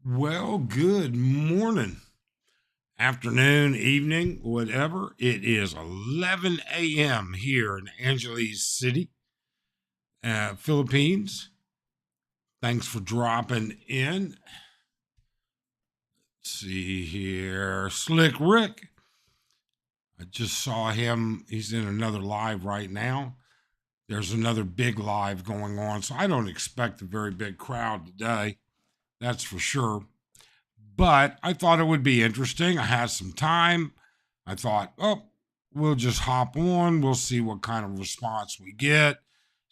Well, good morning, afternoon, evening, whatever. It is 11 a.m. here in Angeles City, Philippines. Thanks for dropping in. Let's see here. Slick Rick. I just saw him. He's in another live right now. There's another big live going on, so I don't expect a very big crowd today. That's for sure. But I thought it would be interesting. I had some time. I thought, we'll just hop on. We'll see what kind of response we get,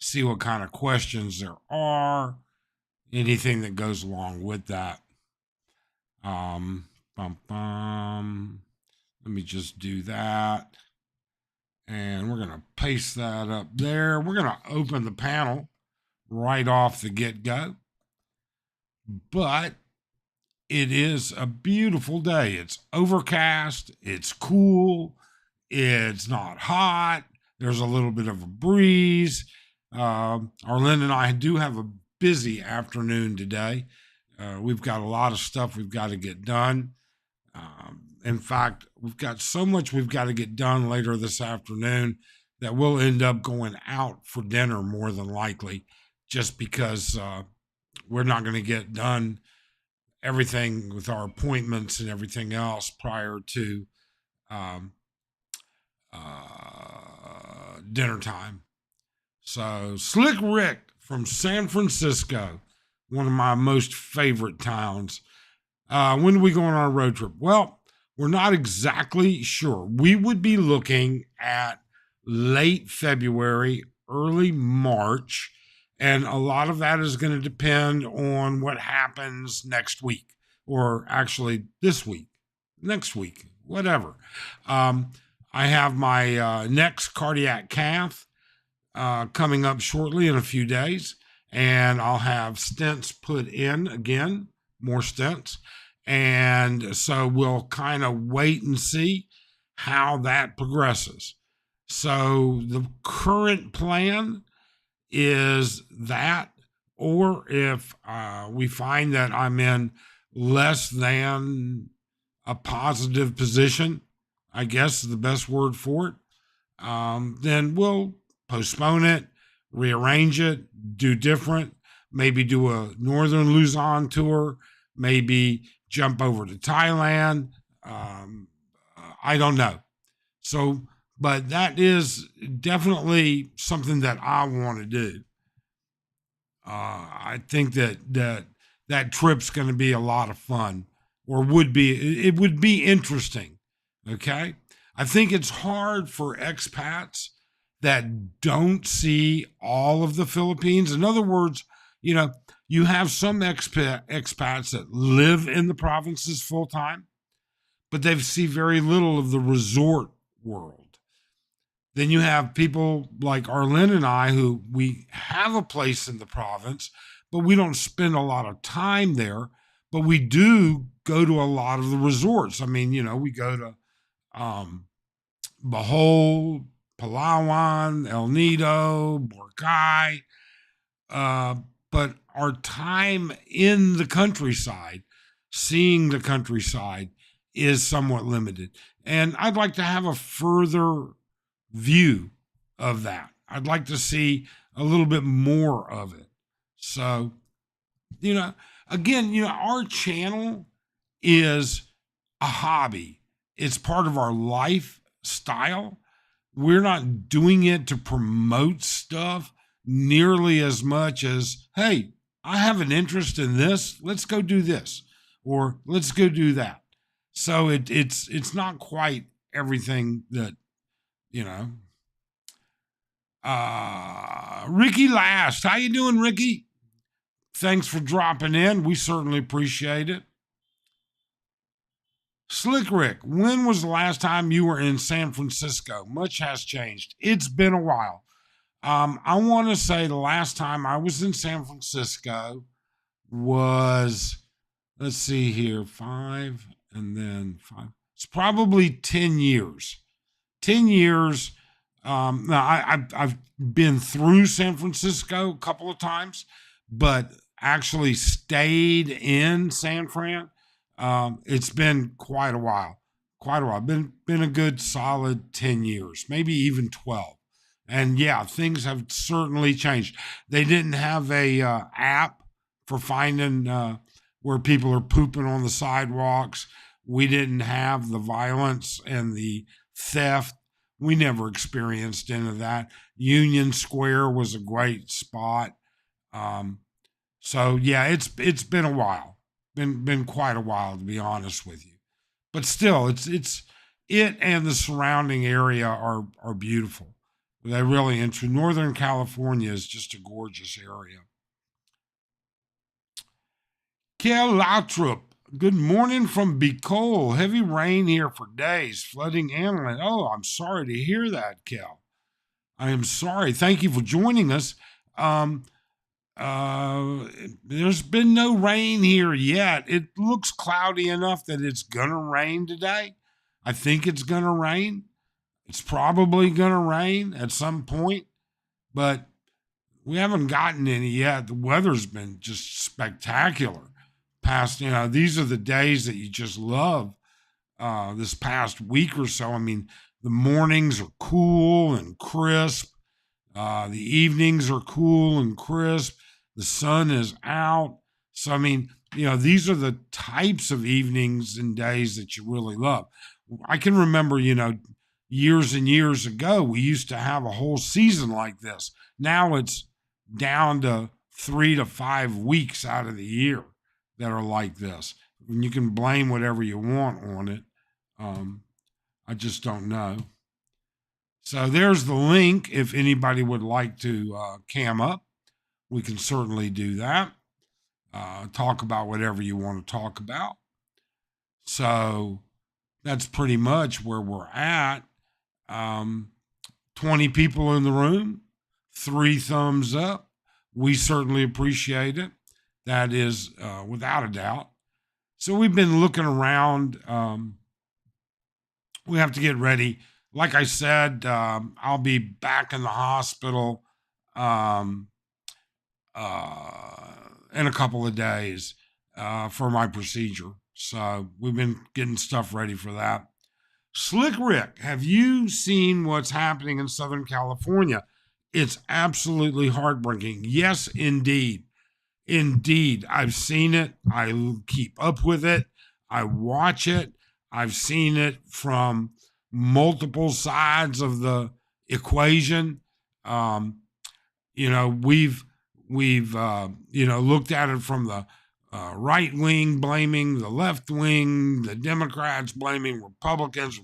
see what kind of questions there are, anything that goes along with that. Bum, bum. Let me just do that. And we're going to paste that up there. We're going to open the panel right off the get go. But it is a beautiful day. It's overcast. It's cool. It's not hot. There's a little bit of a breeze. Arlen and I do have a busy afternoon today. We've got a lot of stuff we've got to get done. In fact, we've got so much we've got to get done later this afternoon that we'll end up going out for dinner more than likely, just because we're not going to get done everything with our appointments and everything else prior to dinner time. So, Slick Rick from San Francisco, one of my most favorite towns. When do we go on our road trip? Well, we're not exactly sure. We would be looking at late February, early March. And a lot of that is going to depend on what happens next week, or actually this week, next week, whatever. I have my next cardiac cath coming up shortly in a few days, and I'll have stents put in again, more stents. And so we'll kind of wait and see how that progresses. So the current plan is that, or if we find that I'm in less than a positive position, I guess is the best word for it, then we'll postpone it, rearrange it, do different, maybe do a Northern Luzon tour, maybe jump over to Thailand. I don't know. So, but that is definitely something that I want to do. I think that trip's going to be a lot of fun, or would be. It would be interesting. Okay, I think it's hard for expats that don't see all of the Philippines. In other words, you have some expats that live in the provinces full time, but they see very little of the resort world. Then you have people like Arlen and I, who we have a place in the province, but we don't spend a lot of time there. But we do go to a lot of the resorts. I mean, we go to Bohol, Palawan, El Nido, Boracay. But our time in the countryside, seeing the countryside, is somewhat limited. And I'd like to have a further view of that. I'd like to see a little bit more of it. So, again, our channel is a hobby. It's part of our lifestyle. We're not doing it to promote stuff nearly as much as, hey, I have an interest in this. Let's go do this, or let's go do that. So it's not quite everything that, Ricky Last. How you doing, Ricky? Thanks for dropping in. We certainly appreciate it. Slick Rick, when was the last time you were in San Francisco? Much has changed. It's been a while. I want to say the last time I was in San Francisco was, let's see here, 5 and then 5. It's probably 10 years. 10 years. Now, I've been through San Francisco a couple of times, but actually stayed in San Fran, it's been quite a while. Quite a while. Been a good solid 10 years, maybe even 12. And yeah, things have certainly changed. They didn't have a app for finding where people are pooping on the sidewalks. We didn't have the violence and the theft. We never experienced any of that. Union Square was a great spot. Um, so yeah, it's been a while. Been quite a while, to be honest with you. But still, it's it and the surrounding area are beautiful. They really interesting. Northern California is just a gorgeous area. Kel Latrup, good morning from Bicol. Heavy rain here for days, flooding inland. Oh, I'm sorry to hear that, Kel. I am sorry. Thank you for joining us. Um, there's been no rain here yet. It looks cloudy enough that it's gonna rain today. I think it's gonna rain. It's probably gonna rain at some point, but we haven't gotten any yet. The weather's been just spectacular. Past, these are the days that you just love. This past week or so, I mean, the mornings are cool and crisp. The evenings are cool and crisp. The sun is out. So, I mean, these are the types of evenings and days that you really love. I can remember, years and years ago, we used to have a whole season like this. Now it's down to 3 to 5 weeks out of the year that are like this. And you can blame whatever you want on it. I just don't know. So there's the link if anybody would like to cam up. We can certainly do that. Talk about whatever you want to talk about. So that's pretty much where we're at. 20 people in the room, 3 thumbs up. We certainly appreciate it. That is without a doubt. So we've been looking around. We have to get ready. Like I said, I'll be back in the hospital in a couple of days for my procedure. So we've been getting stuff ready for that. Slick Rick, have you seen what's happening in Southern California? It's absolutely heartbreaking. Yes, indeed. Indeed. I've seen it. I keep up with it. I watch it. I've seen it from multiple sides of the equation. We've looked at it from the right wing blaming the left wing, the Democrats blaming Republicans.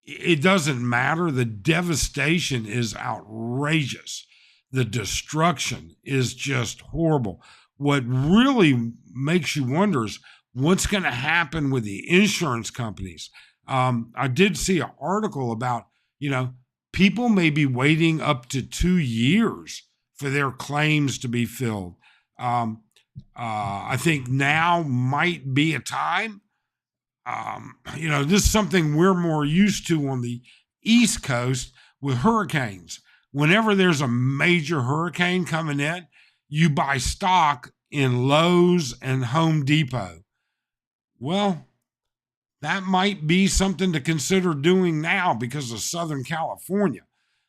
It doesn't matter. The devastation is outrageous. The destruction is just horrible. What really makes you wonder is what's going to happen with the insurance companies. I did see an article about, people may be waiting up to 2 years for their claims to be filled. I think now might be a time. This is something we're more used to on the East Coast with hurricanes. Whenever there's a major hurricane coming in, you buy stock in Lowe's and Home Depot. Well, that might be something to consider doing now because of Southern California.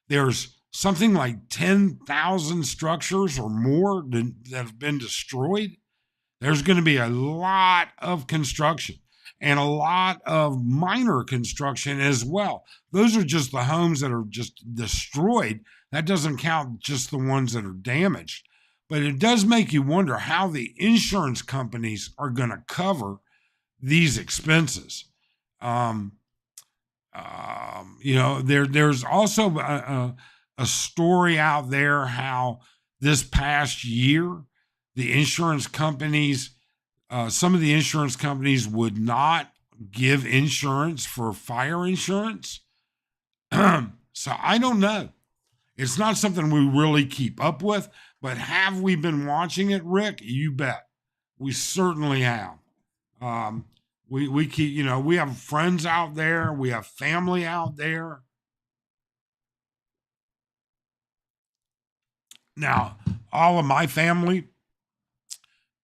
There's something like 10,000 structures or more that have been destroyed. There's going to be a lot of construction and a lot of minor construction as well. Those are just the homes that are just destroyed. That doesn't count just the ones that are damaged. But it does make you wonder how the insurance companies are going to cover these expenses. There's also a story out there how this past year, the insurance companies, some of the insurance companies would not give insurance for fire insurance. So I don't know. It's not something we really keep up with, but have we been watching it, Rick? You bet. We certainly have. We keep, we have friends out there. We have family out there. Now, all of my family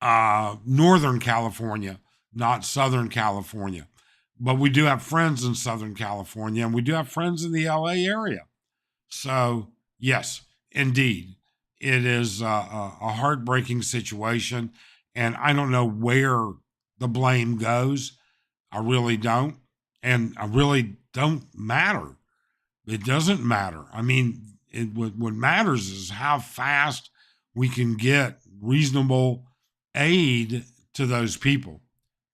Northern California, not Southern California. But we do have friends in Southern California, and we do have friends in the LA area. So, yes, indeed, it is a heartbreaking situation. And I don't know where the blame goes. I really don't. And I really don't matter. It doesn't matter. I mean, what matters is how fast we can get reasonable aid to those people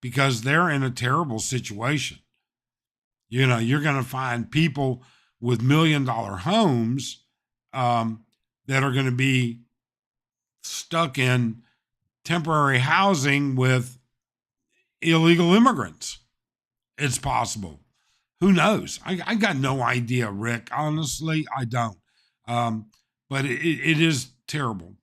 because they're in a terrible situation. You know, you're going to find people with $1 million homes that are going to be stuck in temporary housing with illegal immigrants. It's possible. Who knows? I got no idea, Rick. Honestly, I don't. But it is terrible.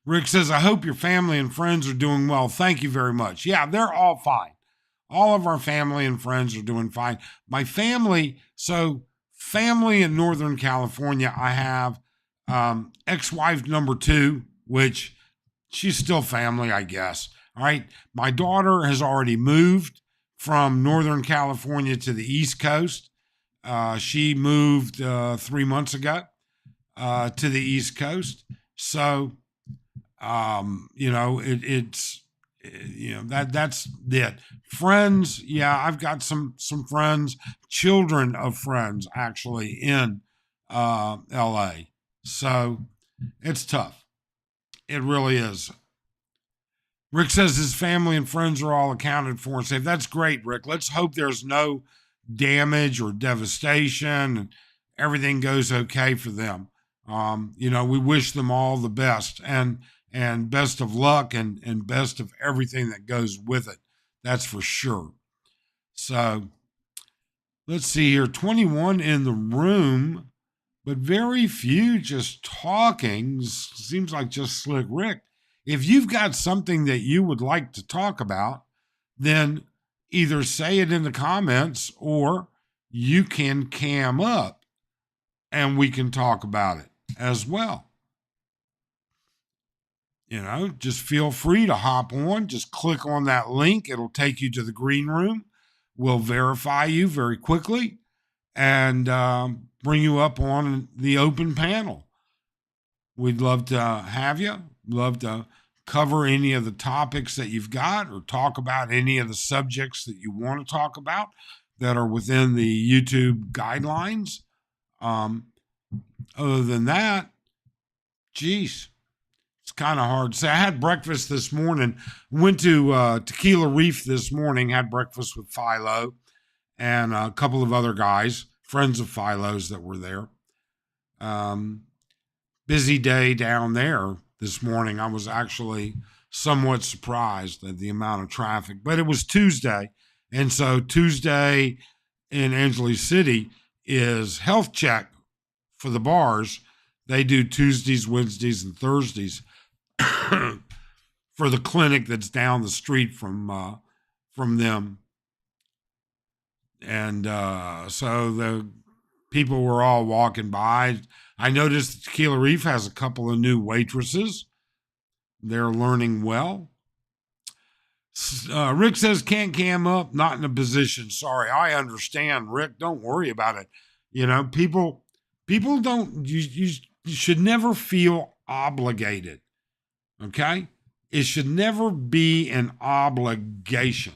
Rick says, I hope your family and friends are doing well. Thank you very much. Yeah, they're all fine. All of our family and friends are doing fine. My family, family in Northern California, I have ex-wife number 2, which she's still family, I guess. All right. My daughter has already moved from Northern California to the East Coast. She moved 3 months ago to the East Coast. So, it's that's it. Friends, yeah, I've got some friends, children of friends actually in LA. So it's tough. It really is. Rick says his family and friends are all accounted for and safe. That's great, Rick. Let's hope there's no damage or devastation and everything goes okay for them. We wish them all the best and best of luck and best of everything that goes with it. That's for sure. So let's see here. 21 in the room, but very few just talking. Seems like just Slick Rick. If you've got something that you would like to talk about, then either say it in the comments or you can cam up and we can talk about it as well. Just feel free to hop on. Just click on that link. It'll take you to the green room. We'll verify you very quickly and bring you up on the open panel. We'd love to have you. Love to cover any of the topics that you've got or talk about any of the subjects that you want to talk about that are within the YouTube guidelines. Other than that, geez, it's kind of hard to say. I had breakfast this morning, went to Tequila Reef this morning, had breakfast with Philo and a couple of other guys, friends of Philo's that were there. Busy day down there this morning. I was actually somewhat surprised at the amount of traffic, but it was Tuesday. And so Tuesday in Angeles City is health check for the bars. They do Tuesdays, Wednesdays, and Thursdays for the clinic that's down the street from them. And so the people were all walking by. I noticed Tequila Reef has a couple of new waitresses. They're learning well. Rick says, can't cam up, not in a position. Sorry, I understand, Rick. Don't worry about it. People don't, you should never feel obligated. Okay? It should never be an obligation.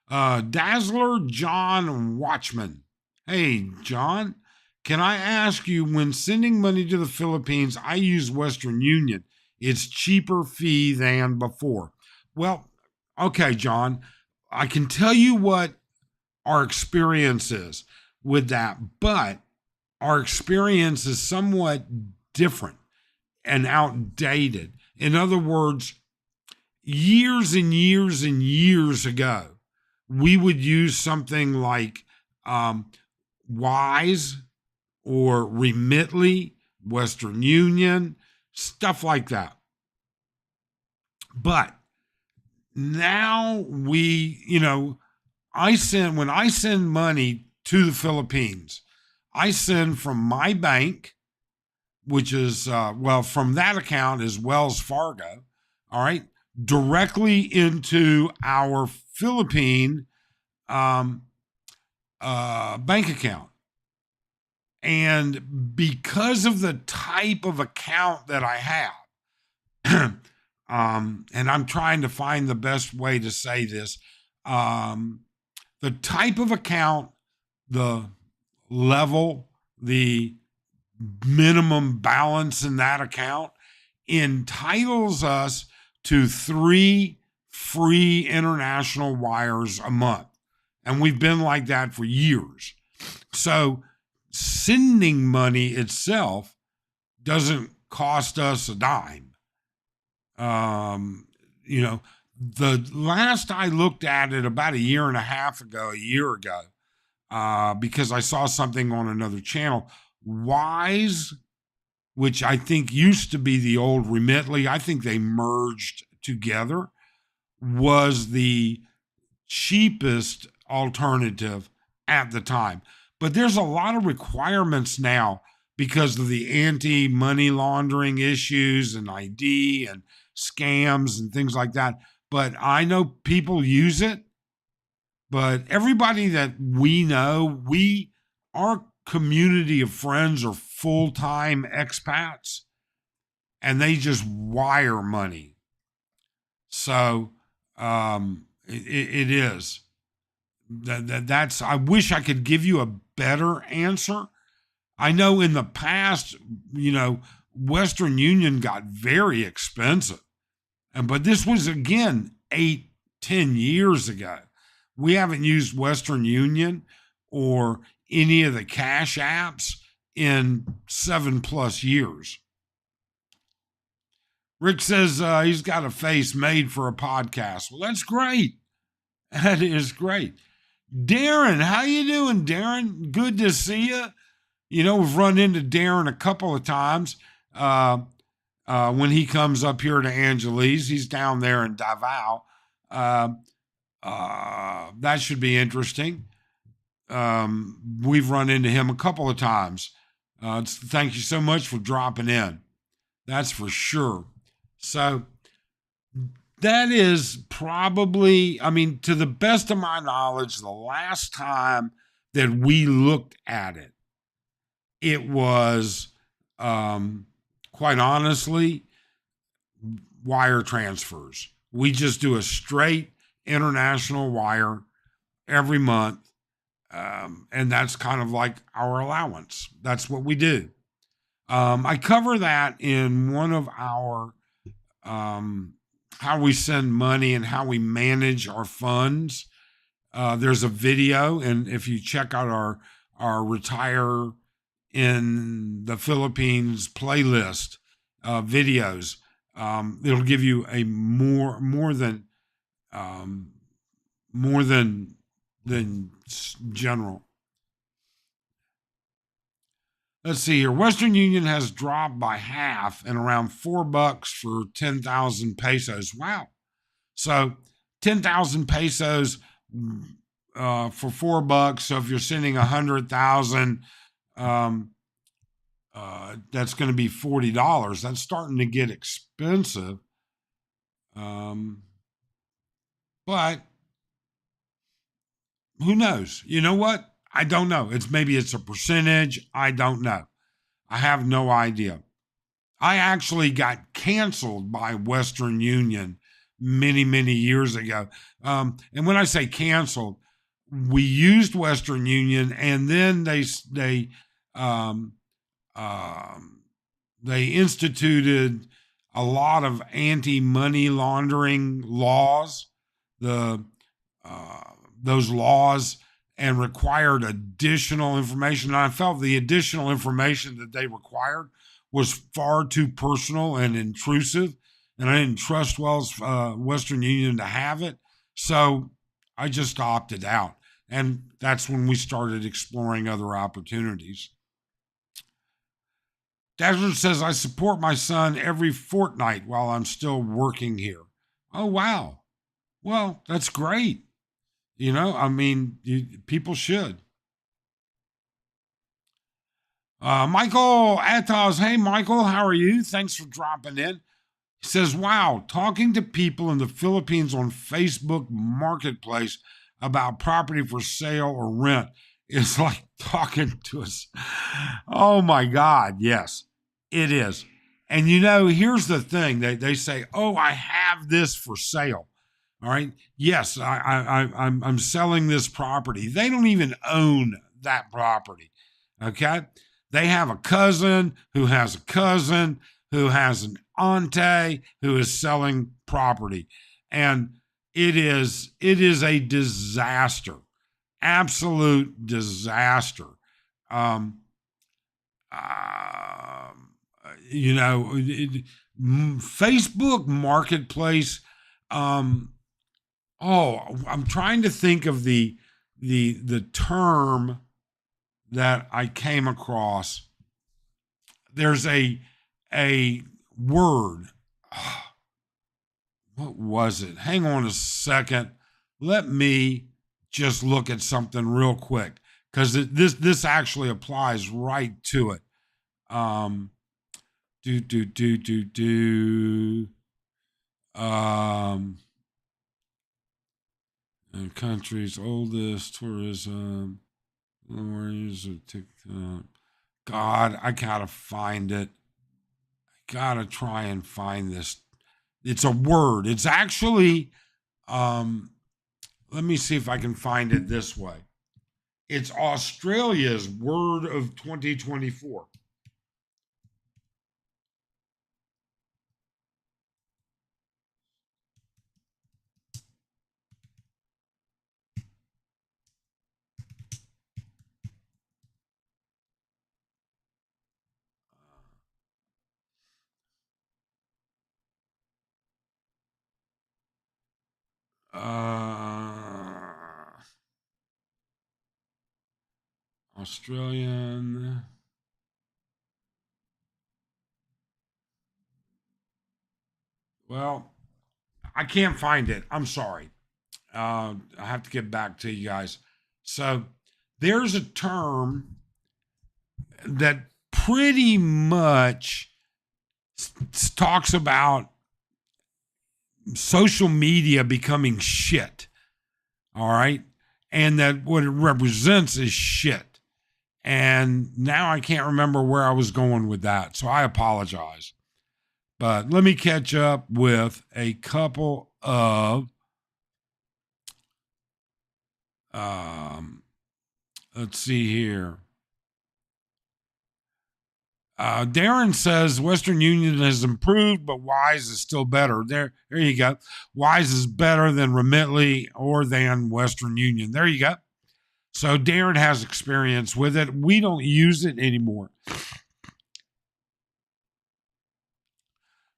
Dazzler John Watchman. Hey, John, can I ask you, when sending money to the Philippines, I use Western Union. It's cheaper fee than before. Well, okay, John, I can tell you what our experience is with that, but our experience is somewhat different and outdated. In other words, years and years and years ago, we would use something like Wise or Remitly, Western Union, stuff like that. But now when I send money to the Philippines, I send from my bank, which is, from that account is Wells Fargo, all right, directly into our Philippine um, bank account. And because of the type of account that I have, and I'm trying to find the best way to say this, the type of account, the level, the minimum balance in that account entitles us to 3 free international wires a month. And we've been like that for years. So sending money itself doesn't cost us a dime. The last I looked at it about a year ago, because I saw something on another channel, Wise, which I think used to be the old Remitly, I think they merged together, was the cheapest alternative at the time. But there's a lot of requirements now because of the anti-money laundering issues and ID and scams and things like that. But I know people use it. But everybody that we know, our community of friends are full-time expats, and they just wire money. So it is. That's. I wish I could give you a better answer. I know in the past, Western Union got very expensive, but this was again 8-10 years ago. We haven't used Western Union or any of the cash apps in 7+ years. Rick says he's got a face made for a podcast. Well, that's great. That is great. Darren, how you doing, Darren? Good to see you. We've run into Darren a couple of times when he comes up here to Angeles. He's down there in Davao. That should be interesting. We've run into him a couple of times. Thank you so much for dropping in. That's for sure. So that is probably, to the best of my knowledge, the last time that we looked at it, it was, quite honestly, wire transfers. We just do a straight international wire every month. And that's kind of like our allowance. That's what we do. I cover that in one of our how we send money and how we manage our funds. There's a video, and if you check out our Retire in the Philippines playlist videos, it'll give you a more than general. Let's see here. Western Union has dropped by half and around $4 for 10,000 pesos. Wow. So 10,000 pesos for $4. So if you're sending 100,000, that's going to be $40. That's starting to get expensive. But who knows? You know what? I don't know. Maybe it's a percentage. I don't know. I have no idea. I actually got canceled by Western Union many, many years ago. And when I say canceled, we used Western Union, and then they instituted a lot of anti-money laundering laws. Those laws, and required additional information. And I felt the additional information that they required was far too personal and intrusive, and I didn't trust Western Union to have it. So I just opted out. And that's when we started exploring other opportunities. Desmond says, I support my son every fortnight while I'm still working here. Oh, wow. Well, that's great. People should. Michael Atos. Hey, Michael, how are you? Thanks for dropping in. He says, wow, talking to people in the Philippines on Facebook Marketplace about property for sale or rent is like talking to us. Oh my God, yes, it is. And here's the thing. They say, oh, I have this for sale. All right. Yes, I'm selling this property. They don't even own that property. Okay. They have a cousin who has a cousin who has an auntie who is selling property. And it is a disaster, absolute disaster. Um, uh, Facebook Marketplace. I'm trying to think of the term that I came across. There's a word. What was it? Hang on a second. Let me just look at something real quick because this actually applies right to it. Do do do do do. And country's oldest tourism. TikTok. God, I gotta find it. I gotta try and find this. It's a word. It's actually, let me see if I can find it this way. It's Australia's word of 2024. Australian. Well, I can't find it. I'm sorry. I have to get back to you guys. So there's a term that pretty much talks about social media becoming shit. All right. And that what it represents is shit. And now I can't remember where I was going with that. So I apologize. But let me catch up with a couple of let's see here. Darren says Western Union has improved, but Wise is still better. There you go. Wise is better than Remitly or than Western Union. There you go. So Darren has experience with it. We don't use it anymore.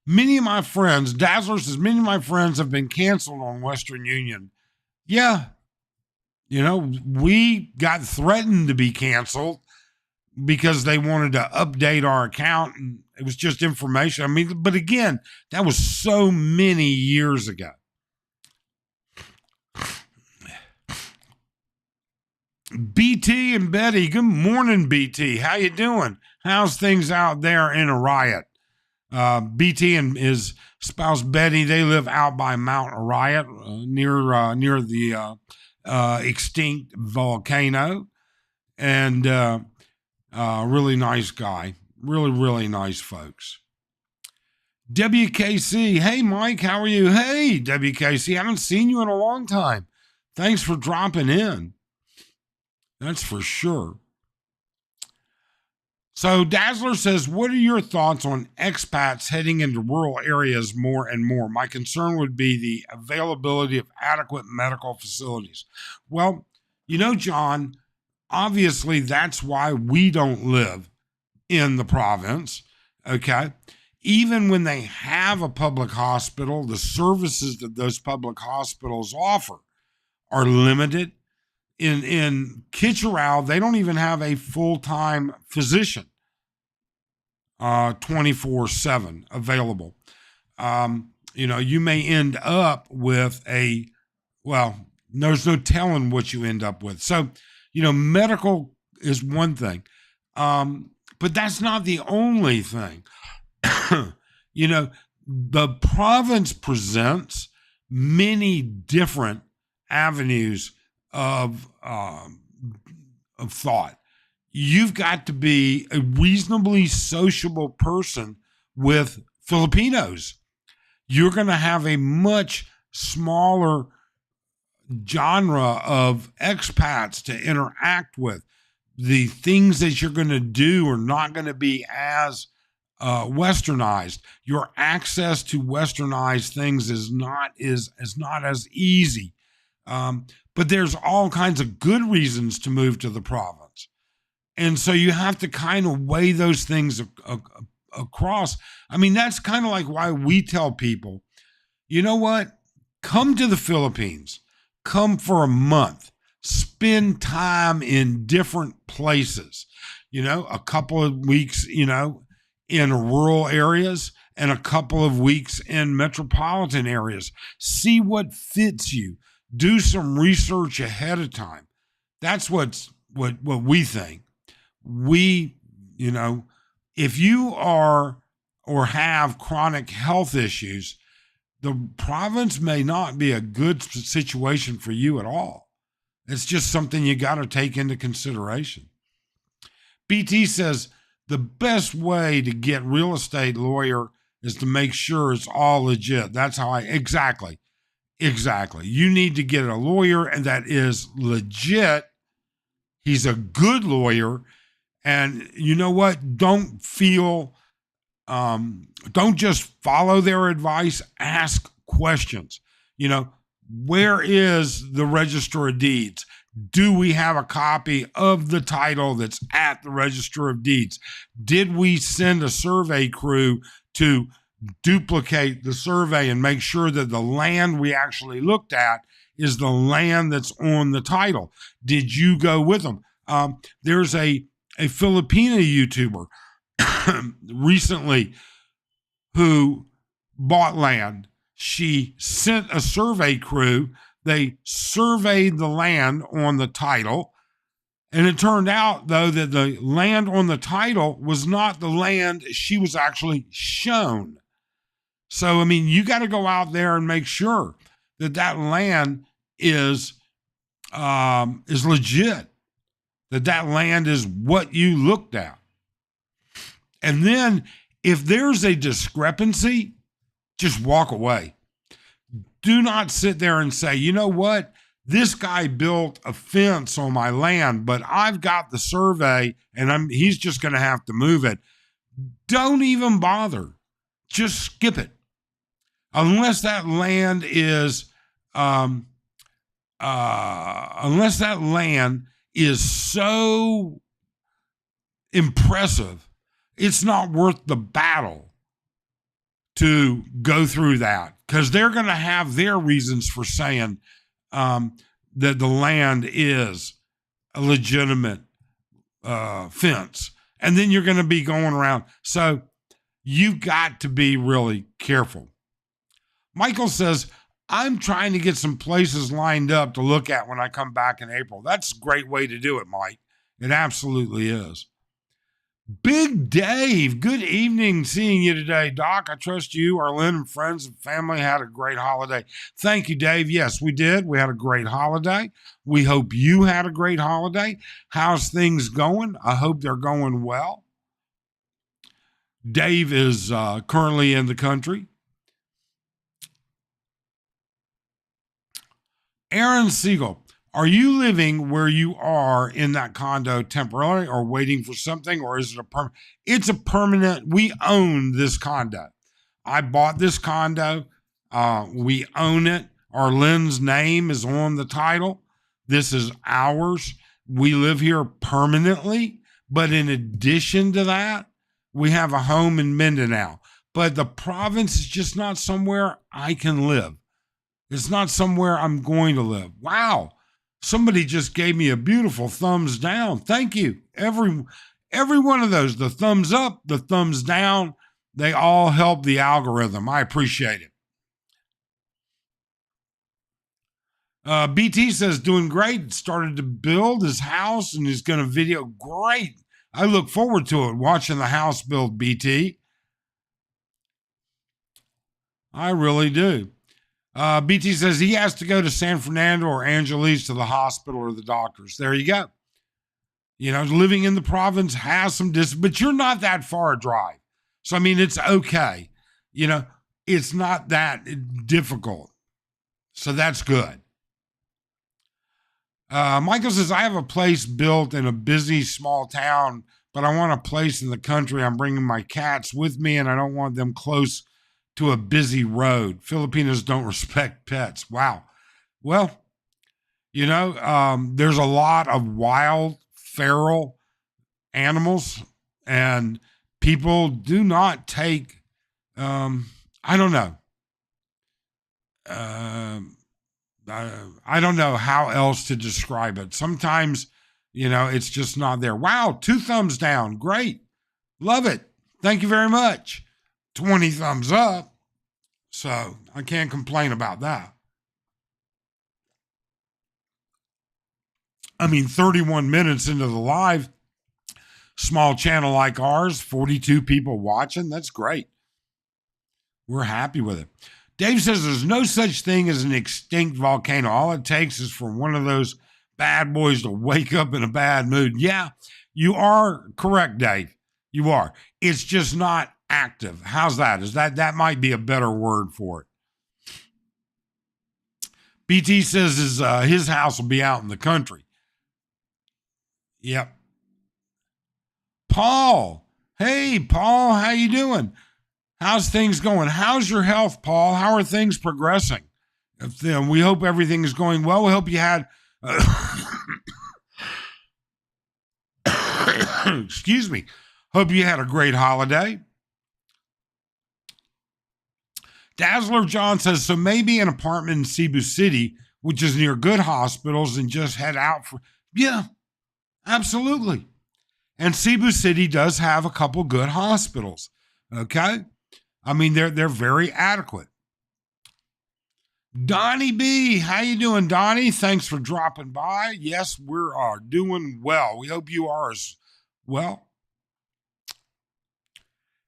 Many of my friends, Dazzler says, many of my friends have been canceled on Western Union. Yeah. We got threatened to be canceled because they wanted to update our account and it was just information. I mean, but again, that was so many years ago. BT and Betty, good morning, BT. How you doing? How's things out there in a riot? BT and his spouse Betty, they live out by Mount Riot, near the extinct volcano, and really nice guy, really nice folks. WKC, hey Mike, how are you? Hey WKC, haven't seen you in a long time. Thanks for dropping in. That's for sure. So Dazzler says, what are your thoughts on expats heading into rural areas more and more? My concern would be the availability of adequate medical facilities. Well, John, obviously that's why we don't live in the province, okay? Even when they have a public hospital, the services that those public hospitals offer are limited. In Kitchener, they don't even have a full-time physician 24/7 available. You may end up with there's no telling what you end up with. So, medical is one thing. But that's not the only thing. You know, the province presents many different avenues of thought. You've got to be a reasonably sociable person with Filipinos. You're going to have a much smaller genre of expats to interact with. The things that you're going to do are not going to be as westernized. Your access to westernized things is not as easy. But there's all kinds of good reasons to move to the province. And so you have to kind of weigh those things across. I mean, that's kind of like why we tell people, you know what? Come to the Philippines. Come for a month. Spend time in different places. You know, a couple of weeks, you know, in rural areas and a couple of weeks in metropolitan areas. See what fits you. Do some research ahead of time. That's what we think. We, you know, if you are or have chronic health issues, the province may not be a good situation for you at all. It's just something you got to take into consideration. BT says the best way to get real estate lawyer is to make sure it's all legit. That's how exactly. You need to get a lawyer and that is legit. He's a good lawyer. And you know what? Don't just follow their advice. Ask questions. You know, where is the Register of Deeds? Do we have a copy of the title that's at the Register of Deeds? Did we send a survey crew to duplicate the survey and make sure that the land we actually looked at is the land that's on the title? Did you go with them? There's a Filipino YouTuber recently who bought land. She sent a survey crew. They surveyed the land on the title. And it turned out, though, that the land on the title was not the land she was actually shown. So, I mean, you got to go out there and make sure that that land is legit, that land is what you looked at. And then if there's a discrepancy, just walk away. Do not sit there and say, you know what? This guy built a fence on my land, but I've got the survey and he's just going to have to move it. Don't even bother. Just skip it. Unless that land is so impressive, it's not worth the battle to go through that, because they're going to have their reasons for saying that the land is a legitimate fence. And then you're going to be going around. So you've got to be really careful. Michael says, I'm trying to get some places lined up to look at when I come back in April. That's a great way to do it, Mike. It absolutely is. Big Dave, good evening. Seeing you today, Doc. I trust you, Arlene, and friends and family had a great holiday. Thank you, Dave. Yes, we did. We had a great holiday. We hope you had a great holiday. How's things going? I hope they're going well. Dave is currently in the country. Aaron Siegel, are you living where you are in that condo temporarily or waiting for something, or is it a permanent? It's a permanent. We own this condo. I bought this condo. We own it. Arlene's name is on the title. This is ours. We live here permanently. But in addition to that, we have a home in Mindanao. But the province is just not somewhere I can live. It's not somewhere I'm going to live. Wow. Somebody just gave me a beautiful thumbs down. Thank you. Every one of those, the thumbs up, the thumbs down, they all help the algorithm. I appreciate it. BT says, doing great. Started to build his house and he's going to video. Great. I look forward to it, watching the house build, BT. I really do. BT says he has to go to San Fernando or Angeles to the hospital or the doctors. There you go. You know, living in the province has some distance, but you're not that far a drive. So, I mean, it's okay. You know, it's not that difficult. So that's good. Michael says, I have a place built in a busy small town, but I want a place in the country. I'm bringing my cats with me, and I don't want them close to a busy road. Filipinos don't respect pets. Wow. Well, you know, there's a lot of wild, feral animals, and people do not take, I don't know. I don't know how else to describe it. Sometimes, you know, it's just not there. Wow, 2 thumbs down. Great. Love it. Thank you very much. 20 thumbs up. So I can't complain about that. I mean, 31 minutes into the live, small channel like ours, 42 people watching. That's great. We're happy with it. Dave says there's no such thing as an extinct volcano. All it takes is for one of those bad boys to wake up in a bad mood. Yeah, you are correct, Dave. You are. It's just not active. How's that? That might be a better word for it. BT says his house will be out in the country. Yep. Paul. Hey, Paul, how you doing? How's things going? How's your health, Paul? How are things progressing? We hope everything is going well. We hope you had, excuse me, hope you had a great holiday. Dazzler John says, so maybe an apartment in Cebu City, which is near good hospitals, and just head out for, yeah, absolutely. And Cebu City does have a couple good hospitals, okay? I mean, they're very adequate. Donnie B, how you doing, Donnie? Thanks for dropping by. Yes, we are doing well. We hope you are as well.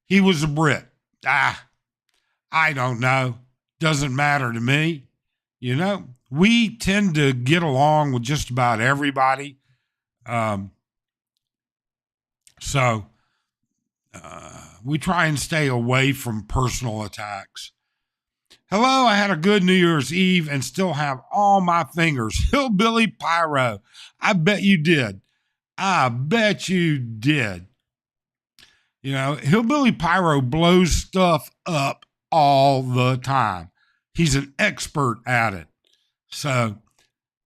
He was a Brit. I don't know. Doesn't matter to me. You know, we tend to get along with just about everybody. So we try and stay away from personal attacks. Hello, I had a good New Year's Eve and still have all my fingers. Hillbilly Pyro. I bet you did. I bet you did. You know, Hillbilly Pyro blows stuff up all the time. He's an expert at it. So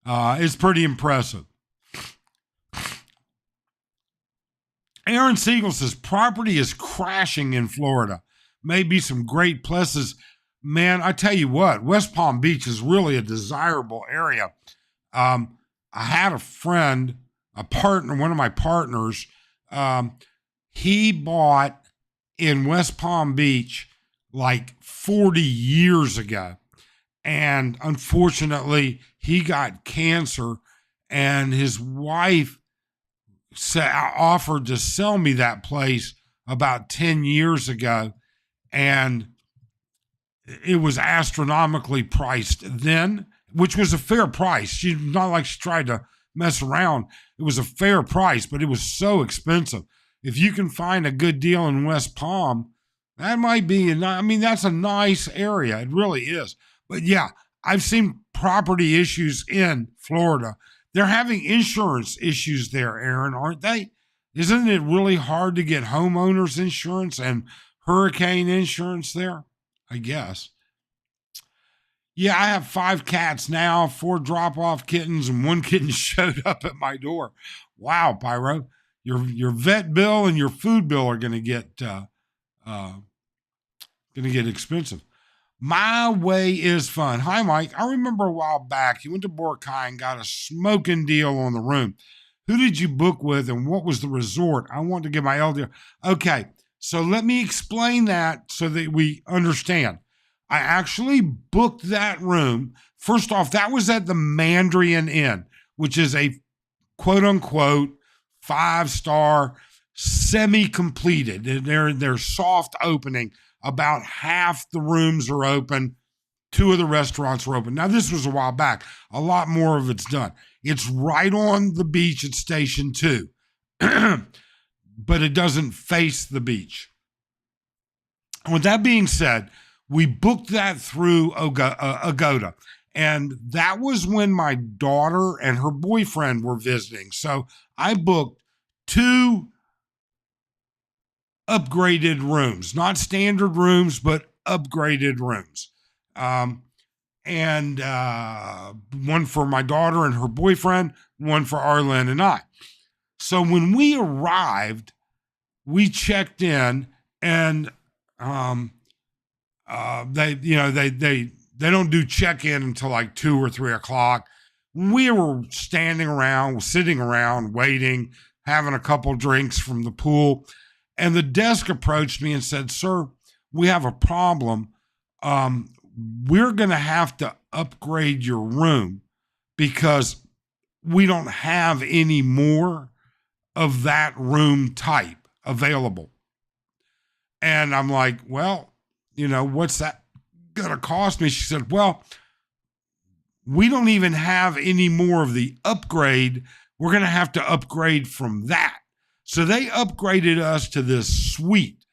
it's pretty impressive. Aaron Siegel says, property is crashing in Florida. Maybe some great places. Man, I tell you what, West Palm Beach is really a desirable area. I had a friend, a partner, one of my partners, he bought in West Palm Beach like 40 years ago. And unfortunately, he got cancer, and his wife offered to sell me that place about 10 years ago, and it was astronomically priced then, which was a fair price. She not like she tried to mess around. It was a fair price, but it was so expensive. If you can find a good deal in West Palm, that might be, I mean, that's a nice area. It really is. But yeah, I've seen property issues in Florida. They're having insurance issues there, Aaron, aren't they? Isn't it really hard to get homeowners insurance and hurricane insurance there? I guess. Yeah, I have 5 cats now, 4 drop-off kittens, and 1 kitten showed up at my door. Wow, Pyro. Your vet bill and your food bill are going to get expensive. My Way is fun. Hi, Mike. I remember a while back you went to Boracay and got a smoking deal on the room. Who did you book with, and what was the resort? I want to get my LDR. Okay, so let me explain that so that we understand. I actually booked that room. First off, that was at the Mandarin Inn, which is a quote-unquote 5-star semi-completed. They're soft opening. About half the rooms are open. 2 of the restaurants were open. Now, this was a while back. A lot more of it's done. It's right on the beach at Station 2, but it doesn't face the beach. With that being said, we booked that through Agoda. And that was when my daughter and her boyfriend were visiting. So I booked 2 upgraded rooms, not standard rooms, but upgraded rooms. And one for my daughter and her boyfriend, one for Arlen and I. So when we arrived, we checked in, and they don't do check-in until like 2 or 3 o'clock. We were sitting around, waiting, having a couple drinks from the pool. And the desk approached me and said, "Sir, we have a problem. We're going to have to upgrade your room because we don't have any more of that room type available." And I'm like, "Well, what's that going to cost me?" She said, "Well, we don't even have any more of the upgrade. We're going to have to upgrade from that." So they upgraded us to this suite,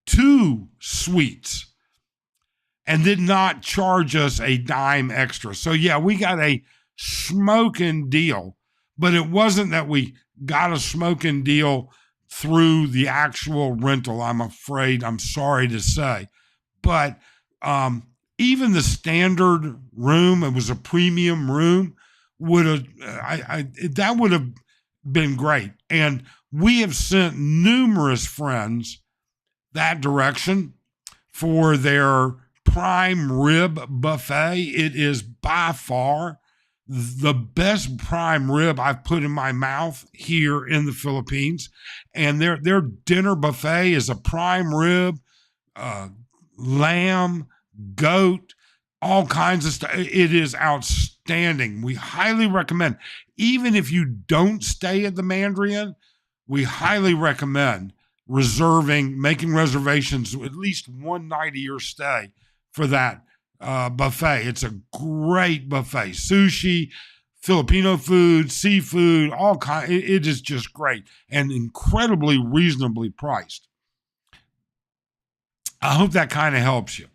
2 suites, and did not charge us a dime extra. So yeah, we got a smoking deal, but it wasn't that we got a smoking deal through the actual rental, I'm sorry to say. But even the standard room, it was a premium room, that would have been great. And we have sent numerous friends that direction for their prime rib buffet. It is by far the best prime rib I've put in my mouth here in the Philippines. And their dinner buffet is a prime rib, lamb, goat, all kinds of stuff. It is outstanding. We highly recommend, even if you don't stay at the Mandarin, we highly recommend making reservations at least one night of your stay for that buffet. It's a great buffet. Sushi, Filipino food, seafood, all kinds. It is just great and incredibly reasonably priced. I hope that kind of helps you.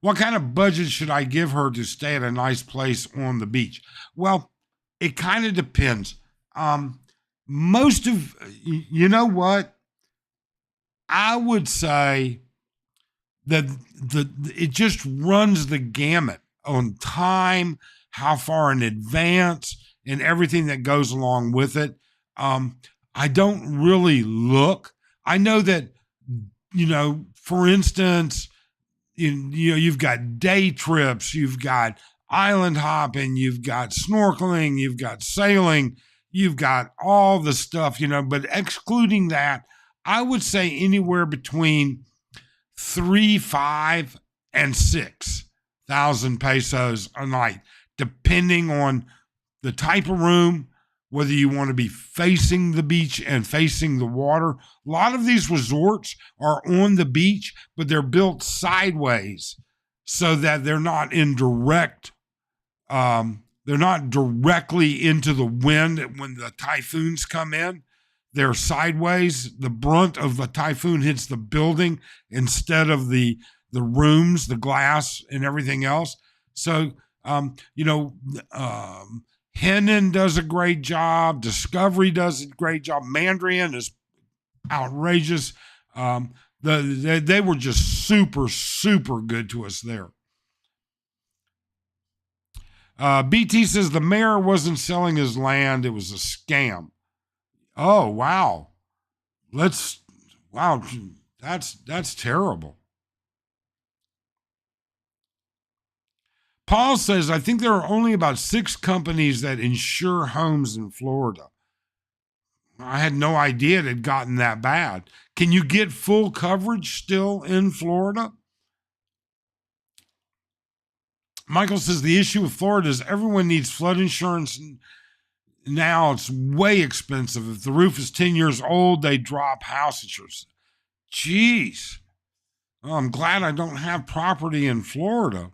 What kind of budget should I give her to stay at a nice place on the beach? Well, it kind of depends. You know what? I would say that it just runs the gamut on time, how far in advance, and everything that goes along with it. I don't really look. I know that, for instance, you've got day trips, you've got island hopping, you've got snorkeling, you've got sailing, you've got all the stuff, but excluding that, I would say anywhere between 3,500 and 6,000 pesos a night, depending on the type of room, whether you want to be facing the beach and facing the water. A lot of these resorts are on the beach, but they're built sideways so that they're not they're not directly into the wind when the typhoons come in. They're sideways. The brunt of the typhoon hits the building instead of the rooms, the glass, and everything else. So, Henan does a great job. Discovery does a great job. Mandarin is outrageous. They were just super, super good to us there. BT says the mayor wasn't selling his land. It was a scam. Oh, wow. That's terrible. Paul says, I think there are only about 6 companies that insure homes in Florida. I had no idea it had gotten that bad. Can you get full coverage still in Florida? Michael says the issue with Florida is everyone needs flood insurance now it's way expensive. If the roof is 10 years old, they drop house insurance. Jeez. Well, I'm glad I don't have property in Florida.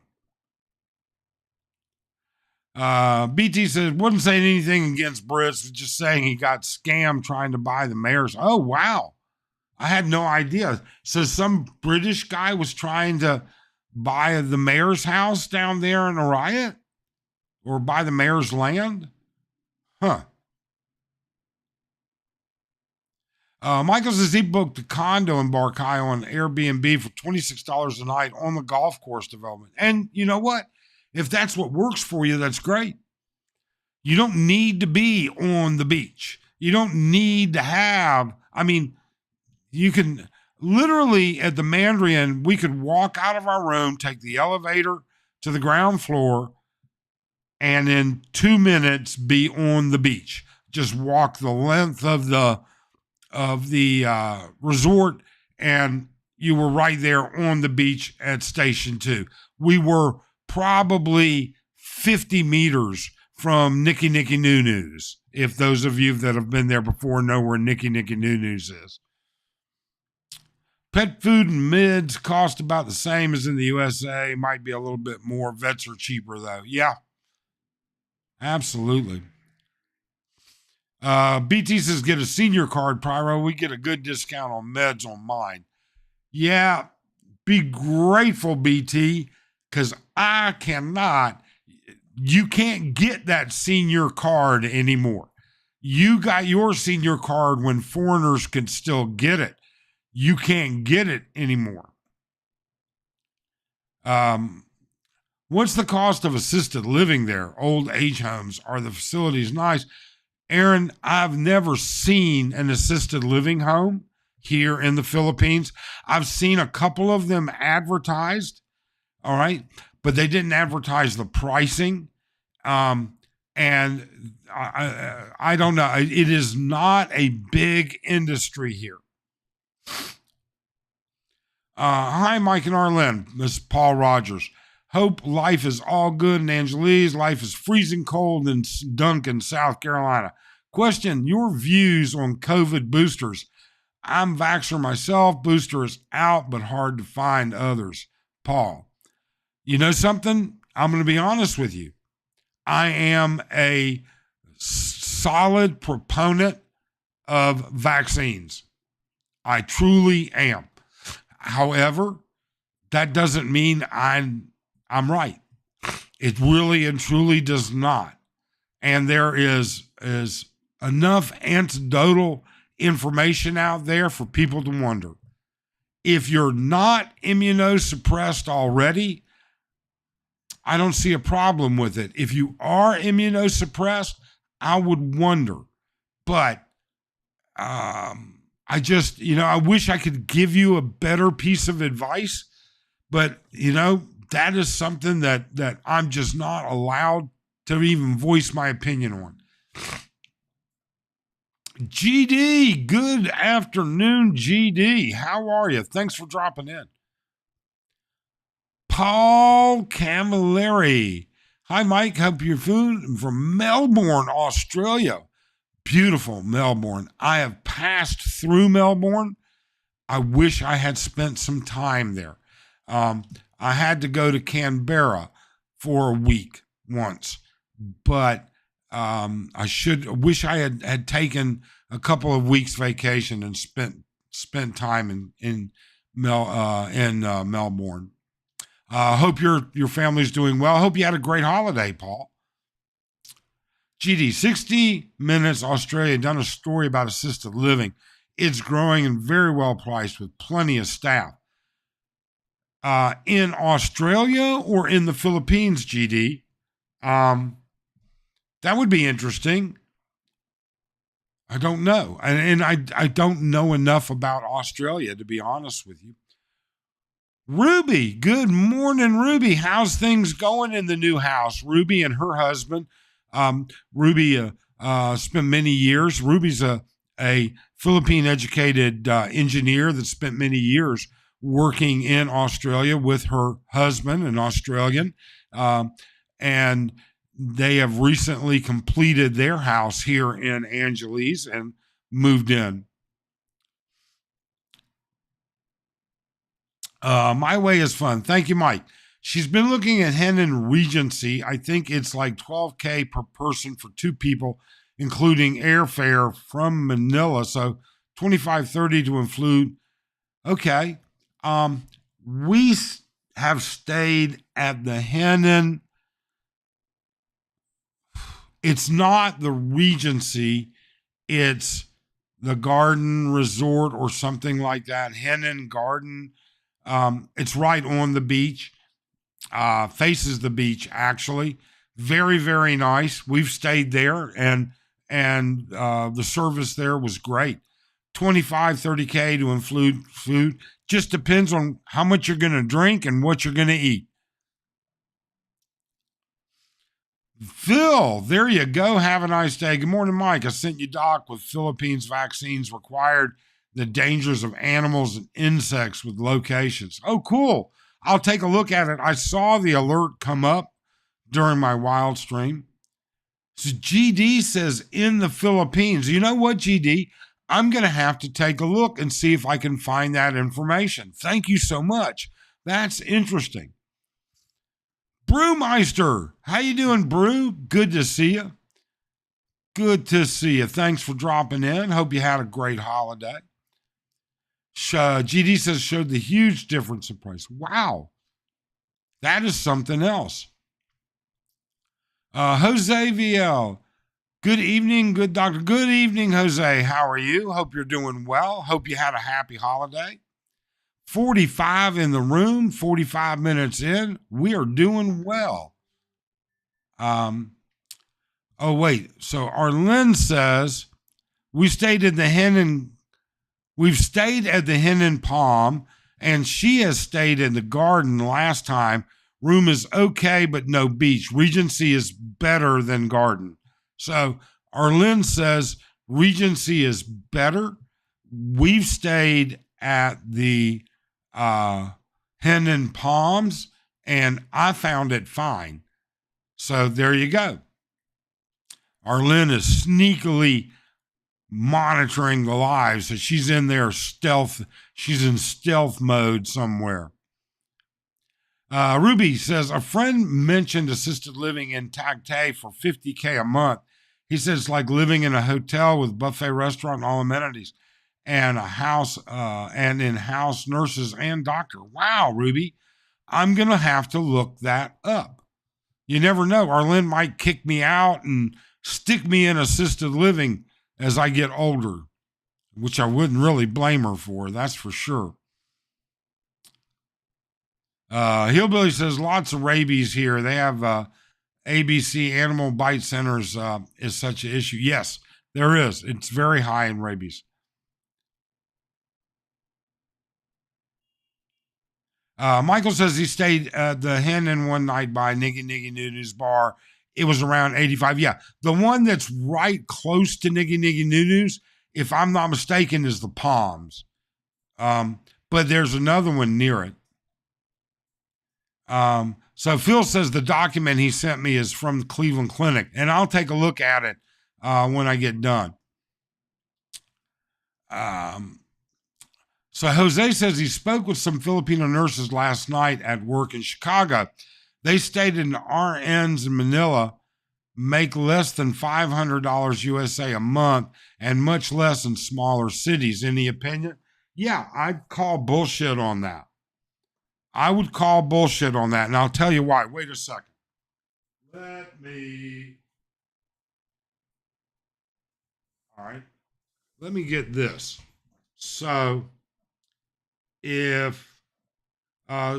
BT says, wasn't saying anything against Brits, just saying he got scammed trying to buy the mayor's. Oh, wow. I had no idea. So some British guy was trying to buy the mayor's house down there in a riot? Or buy the mayor's land? Huh. Michael says he booked a condo in Boracay on Airbnb for $26 a night on the golf course development. And you know what? If that's what works for you, that's great. You don't need to be on the beach. You don't need to have, you can literally at the Mandarin, we could walk out of our room, take the elevator to the ground floor, and in 2 minutes be on the beach. Just walk the length of the resort, and you were right there on the beach at Station 2. We were probably 50 meters from Nicky Nicky Noo Noos, if those of you that have been there before know where Nicky Nicky Noo Noos is. Pet food and mids cost about the same as in the USA. Might be a little bit more. Vets are cheaper, though. Yeah, absolutely. BT says, get a senior card, Pyro. We get a good discount on meds on mine. Yeah, be grateful, BT, because you can't get that senior card anymore. You got your senior card when foreigners can still get it. You can't get it anymore. What's the cost of assisted living there? Old age homes. Are the facilities nice? Aaron, I've never seen an assisted living home here in the Philippines. I've seen a couple of them advertised, all right, but they didn't advertise the pricing. And I don't know. It is not a big industry here. Hi, Mike and Arlen. This is Paul Rogers. Hope life is all good in Angeles. Life is freezing cold in Duncan, South Carolina. Question, your views on COVID boosters. I'm vaxxer myself. Booster is out, but hard to find others. Paul, you know something? I'm going to be honest with you. I am a solid proponent of vaccines. I truly am. However, that doesn't mean I'm right. It really and truly does not. And there is enough anecdotal information out there for people to wonder. If you're not immunosuppressed already, I don't see a problem with it. If you are immunosuppressed, I would wonder. But I wish I could give you a better piece of advice. But, that is something that I'm just not allowed to even voice my opinion on. GD, good afternoon, GD. How are you? Thanks for dropping in. Paul Camilleri. Hi, Mike. Hope you're from Melbourne, Australia. Beautiful Melbourne. I have passed through Melbourne. I wish I had spent some time there. I had to go to Canberra for a week once, but I wish I had taken a couple of weeks vacation and spent time in Melbourne. Hope your family's doing well. Hope you had a great holiday, Paul. GD, 60 Minutes Australia done a story about assisted living. It's growing and very well priced with plenty of staff. In Australia or in the Philippines, GD? That would be interesting. I don't know. And I don't know enough about Australia, to be honest with you. Ruby, good morning, Ruby. How's things going in the new house? Ruby and her husband. Ruby spent many years. Ruby's a Philippine-educated engineer that spent many years working in Australia with her husband, an Australian. And they have recently completed their house here in Angeles and moved in. My way is fun. Thank you, Mike. She's been looking at Henan Regency. I think it's like $12K per person for two people, including airfare from Manila. So $25.30 to include. Okay. We have stayed at the Henan. It's not the Regency. It's the Garden Resort or something like that. Henan Garden. It's right on the beach. Faces the beach, actually. Very, very nice. We've stayed there, and the service there was great. 25-30K to include food. Just depends on how much you're going to drink and what you're going to eat. Phil, there you go. Have a nice day. Good morning, Mike. I sent you doc with Philippines vaccines required, the dangers of animals and insects with locations. Oh, cool. I'll take a look at it. I saw the alert come up during my wild stream. So GD says in the Philippines. You know what, GD? I'm going to have to take a look and see if I can find that information. Thank you so much. That's interesting. Brewmeister, how you doing, Brew? Good to see you. Good to see you. Thanks for dropping in. Hope you had a great holiday. GD says showed the huge difference in price. Wow. That is something else. Jose VL. Good evening, good doctor. Good evening, Jose. How are you? Hope you're doing well. Hope you had a happy holiday. 45 in the room, 45 minutes in. We are doing well. Oh, wait. So Arlen says, we've stayed at the Henan Palm, and she has stayed in the Garden last time. Room is okay, but no beach. Regency is better than Garden. So Arlen says Regency is better. We've stayed at the Henan Palms, and I found it fine. So there you go. Arlen is sneakily monitoring the live, so she's in there stealth. She's in stealth mode somewhere. Ruby says, a friend mentioned assisted living in Tagtay for $50K a month. He says it's like living in a hotel with buffet restaurant and all amenities, and a house, and in-house nurses and doctor. Wow, Ruby. I'm going to have to look that up. You never know. Arlen might kick me out and stick me in assisted living as I get older, which I wouldn't really blame her for, that's for sure. Hillbilly says lots of rabies here. They have ABC Animal Bite Centers is such an issue. Yes, there is. It's very high in rabies. Michael says he stayed at the Henan one night by Niggy Niggy Noodoo's bar. It was around 85. Yeah, the one that's right close to Niggy Niggy Noodoo's, if I'm not mistaken, is the Palms. But there's another one near it. So Phil says the document he sent me is from the Cleveland Clinic, and I'll take a look at it when I get done. So Jose says he spoke with some Filipino nurses last night at work in Chicago. They stated RNs in Manila make less than $500 USA a month and much less in smaller cities. Any opinion? Yeah, I'd call bullshit on that. I would call bullshit on that, and I'll tell you why. Wait a second. Let me get this. So if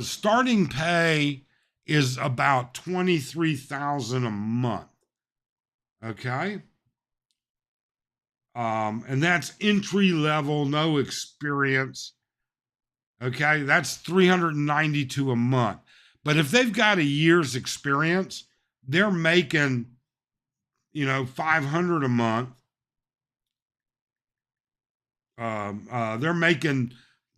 starting pay is about $23,000 a month, okay? And that's entry level, no experience. Okay, that's $392 a month. But if they've got a year's experience, they're making, $500 a month. They're making,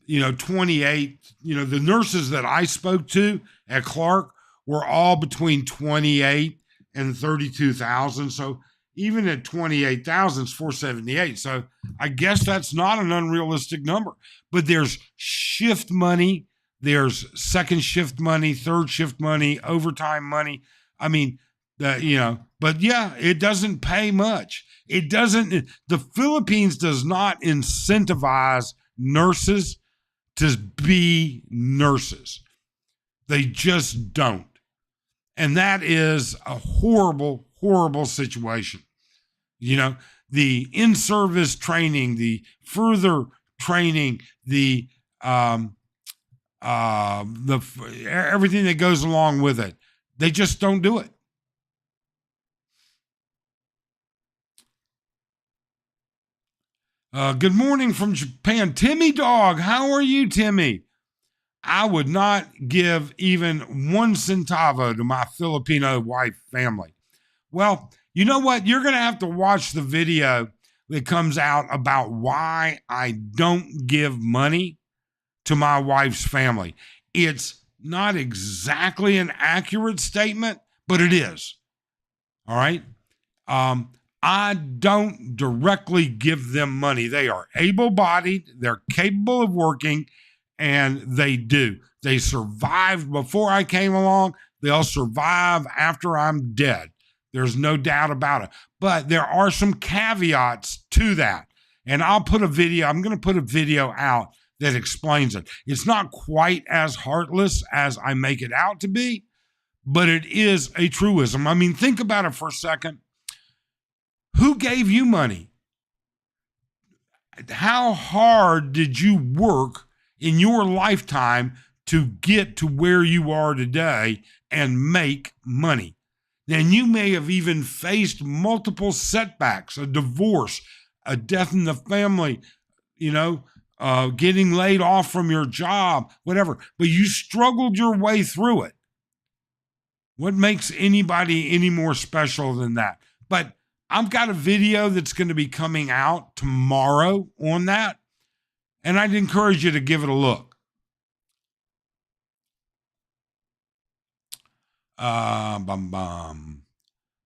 28. The nurses that I spoke to at Clark were all between 28 and 32,000. So even at 28,000, it's 478. So I guess that's not an unrealistic number. But there's shift money, there's second shift money, third shift money, overtime money. I mean, but yeah, it doesn't pay much. It doesn't, the Philippines does not incentivize nurses to be nurses. They just don't. And that is a horrible, horrible situation. The in-service training, the further training, the everything that goes along with it, they just don't do it. Good morning from Japan. Timmy Dog, how are you, Timmy? I would not give even 1 centavo to my Filipino wife family. Well, you know what? You're going to have to watch the video that comes out about why I don't give money to my wife's family. It's not exactly an accurate statement, but it is. All right? I don't directly give them money. They are able-bodied, they're capable of working, and they do. They survived before I came along. They'll survive after I'm dead. There's no doubt about it. But there are some caveats to that. And I'm going to put a video out that explains it. It's not quite as heartless as I make it out to be, but it is a truism. I mean, think about it for a second. Who gave you money? How hard did you work in your lifetime to get to where you are today and make money? Then you may have even faced multiple setbacks, a divorce, a death in the family, getting laid off from your job, whatever. But you struggled your way through it. What makes anybody any more special than that? But I've got a video that's going to be coming out tomorrow on that, and I'd encourage you to give it a look.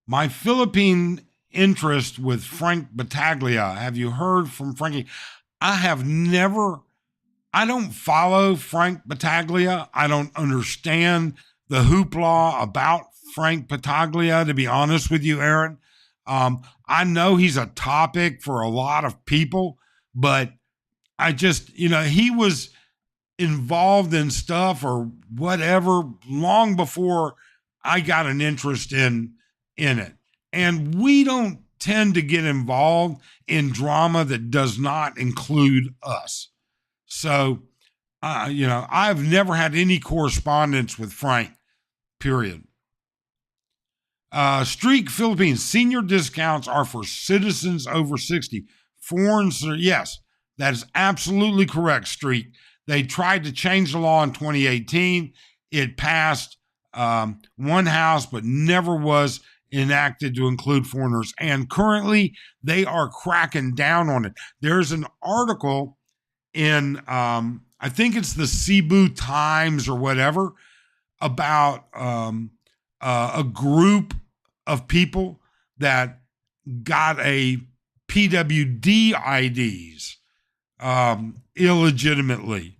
My Philippine interest with Frank Battaglia. Have you heard from Frankie? I don't follow Frank Battaglia. I don't understand the hoopla about Frank Battaglia, to be honest with you, Aaron. I know he's a topic for a lot of people, but I just, he was involved in stuff or whatever long before I got an interest in it. And we don't tend to get involved in drama that does not include us. So, I've never had any correspondence with Frank, period. Streak Philippines, senior discounts are for citizens over 60. Foreigners, yes, that is absolutely correct, Streak. They tried to change the law in 2018. It passed one house, but never was enacted to include foreigners. And currently, they are cracking down on it. There's an article in, I think it's the Cebu Times or whatever, about a group of people that got a PWD IDs illegitimately,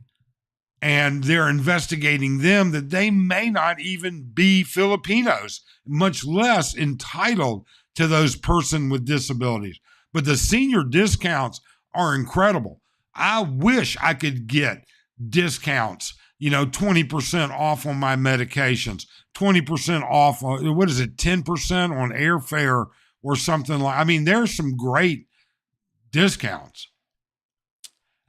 and they're investigating them, that they may not even be Filipinos, much less entitled to those person with disabilities. But the senior discounts are incredible. I wish I could get discounts, 20% off on my medications, 20% off, 10% on airfare or something like, there's some great discounts.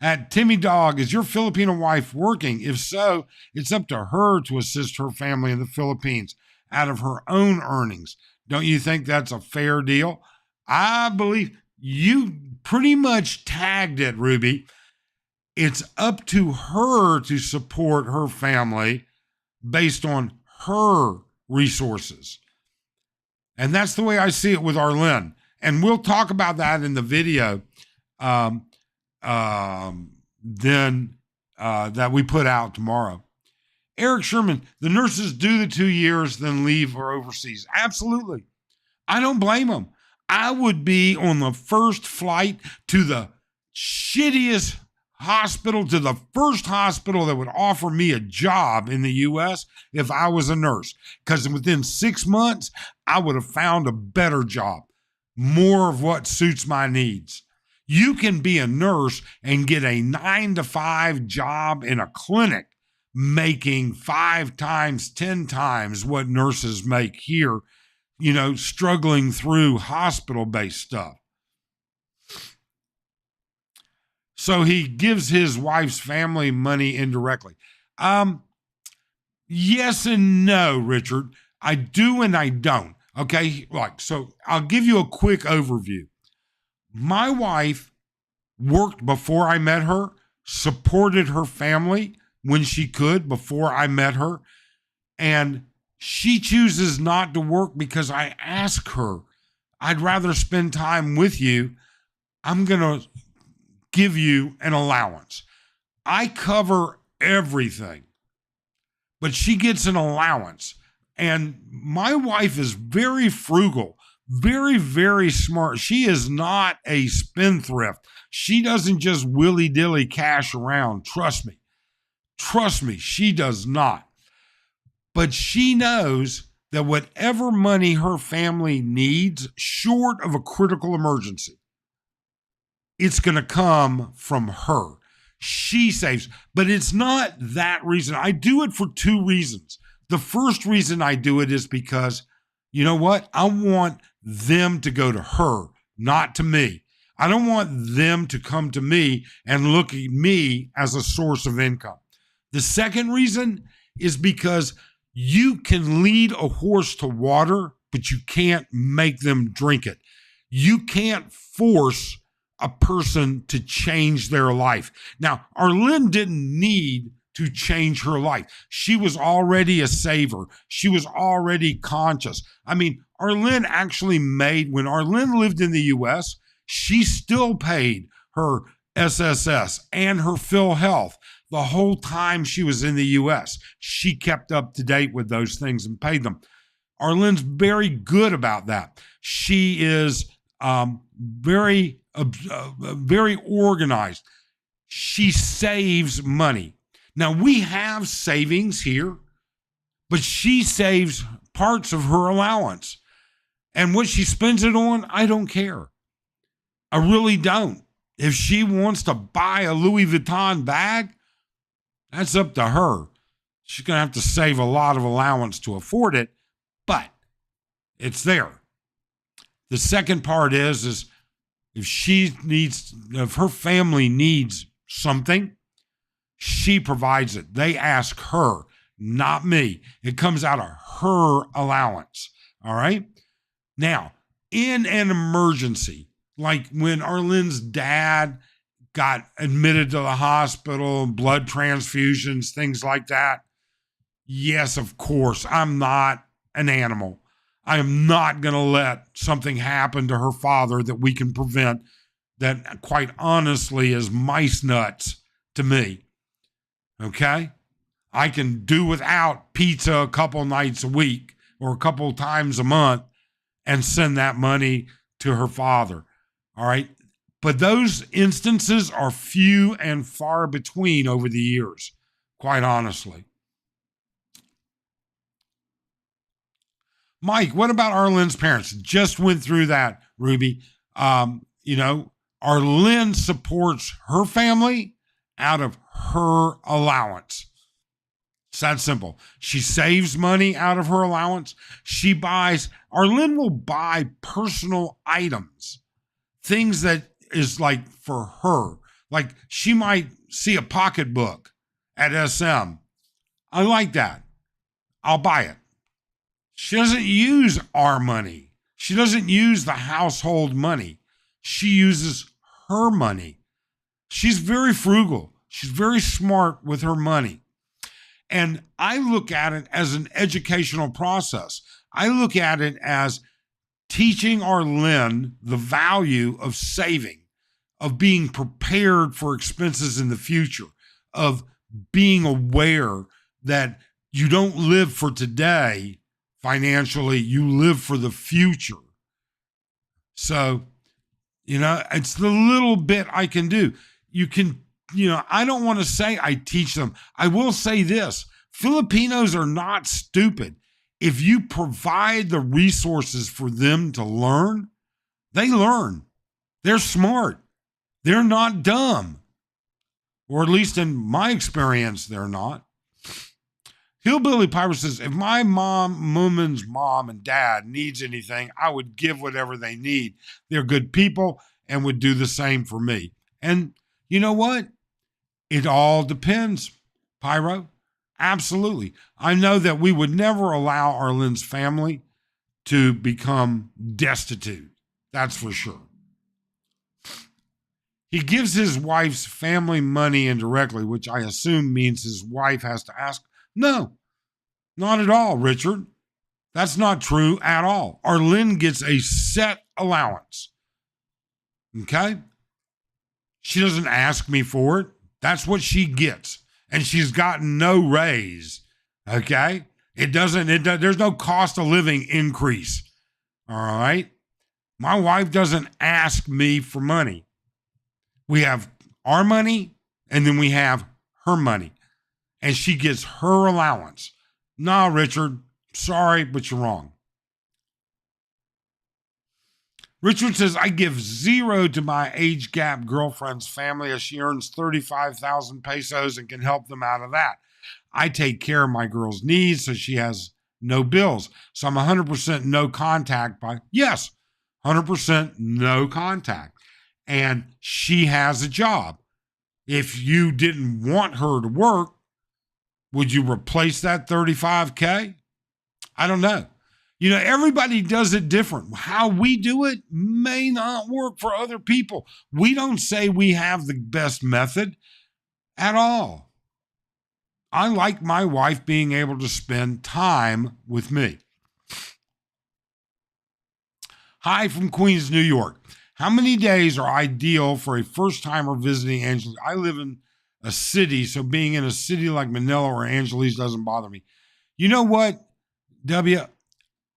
At Timmy Dog, is your Filipino wife working? If so, it's up to her to assist her family in the Philippines out of her own earnings. Don't you think that's a fair deal? I believe you pretty much tagged it, Ruby. It's up to her to support her family based on her resources. And that's the way I see it with Arlen. And we'll talk about that in the video that we put out tomorrow. Eric Sherman, the nurses do the 2 years, then leave for overseas. Absolutely. I don't blame them. I would be on the first flight to the shittiest hospital, to the first hospital that would offer me a job in the U.S. if I was a nurse. Because within 6 months, I would have found a better job, more of what suits my needs. You can be a nurse and get a 9-to-5 job in a clinic making 5 times, 10 times what nurses make here, struggling through hospital-based stuff. So he gives his wife's family money indirectly. Yes and no, Richard. I do and I don't. Okay, so I'll give you a quick overview. My wife worked before I met her, supported her family when she could before I met her, and she chooses not to work because I ask her, I'd rather spend time with you. I'm going to give you an allowance. I cover everything, but she gets an allowance. And my wife is very frugal, very, very smart. She is not a spendthrift. She doesn't just willy-dilly cash around. Trust me, she does not. But she knows that whatever money her family needs, short of a critical emergency, it's going to come from her. She saves, but it's not that reason. I do it for 2 reasons. The first reason I do it is because, you know what? I want them to go to her, not to me. I don't want them to come to me and look at me as a source of income. The second reason is because you can lead a horse to water, but you can't make them drink it. You can't force a person to change their life. Now, Arlene didn't need to change her life. She was already a saver. She was already conscious. I mean, Arlene actually when Arlene lived in the U.S., she still paid her SSS and her PhilHealth the whole time she was in the U.S. She kept up to date with those things and paid them. Arlene's very good about that. She is very organized. She saves money. Now, we have savings here, but she saves parts of her allowance. And what she spends it on, I don't care. I really don't. If she wants to buy a Louis Vuitton bag, that's up to her. She's going to have to save a lot of allowance to afford it, but it's there. The second part is if her family needs something, she provides it. They ask her, not me. It comes out of her allowance. All right. Now, in an emergency, like when Arlene's dad got admitted to the hospital, blood transfusions, things like that. Yes, of course, I'm not an animal. I am not going to let something happen to her father that we can prevent, that quite honestly is mice nuts to me. Okay? I can do without pizza a couple nights a week or a couple times a month and send that money to her father. All right? But those instances are few and far between over the years, quite honestly. Mike, what about Arlene's parents? Just went through that, Ruby. Arlene supports her family out of her allowance. It's that simple. She saves money out of her allowance. Arlene will buy personal items, things that is like for her. Like she might see a pocketbook at SM. I like that. I'll buy it. She doesn't use our money. She doesn't use the household money. She uses her money. She's very frugal. She's very smart with her money. And I look at it as an educational process. I look at it as teaching Arlene the value of saving, of being prepared for expenses in the future, of being aware that you don't live for today financially, you live for the future. So, it's the little bit I can do. You can, I don't want to say I teach them. I will say this: Filipinos are not stupid. If you provide the resources for them to learn, they learn. They're smart. They're not dumb. Or at least in my experience, they're not. Hillbilly Piper says, if my Moomin's mom and dad needs anything, I would give whatever they need. They're good people and would do the same for me. And you know what? It all depends, Pyro. Absolutely. I know that we would never allow Arlen's family to become destitute. That's for sure. He gives his wife's family money indirectly, which I assume means his wife has to ask. No, not at all, Richard. That's not true at all. Arlen gets a set allowance. Okay? She doesn't ask me for it. That's what she gets. And she's gotten no raise. Okay? There's no cost of living increase. All right? My wife doesn't ask me for money. We have our money, and then we have her money. And she gets her allowance. Nah, Richard, sorry, but you're wrong. Richard says, I give 0 to my age gap girlfriend's family as she earns 35,000 pesos and can help them out of that. I take care of my girl's needs so she has no bills. So I'm 100% no contact yes, 100% no contact. And she has a job. If you didn't want her to work, would you replace that 35K? I don't know. Everybody does it different. How we do it may not work for other people. We don't say we have the best method at all. I like my wife being able to spend time with me. Hi from Queens, New York. How many days are ideal for a first-timer visiting Angeles? I live in a city, so being in a city like Manila or Angeles doesn't bother me. You know what, W?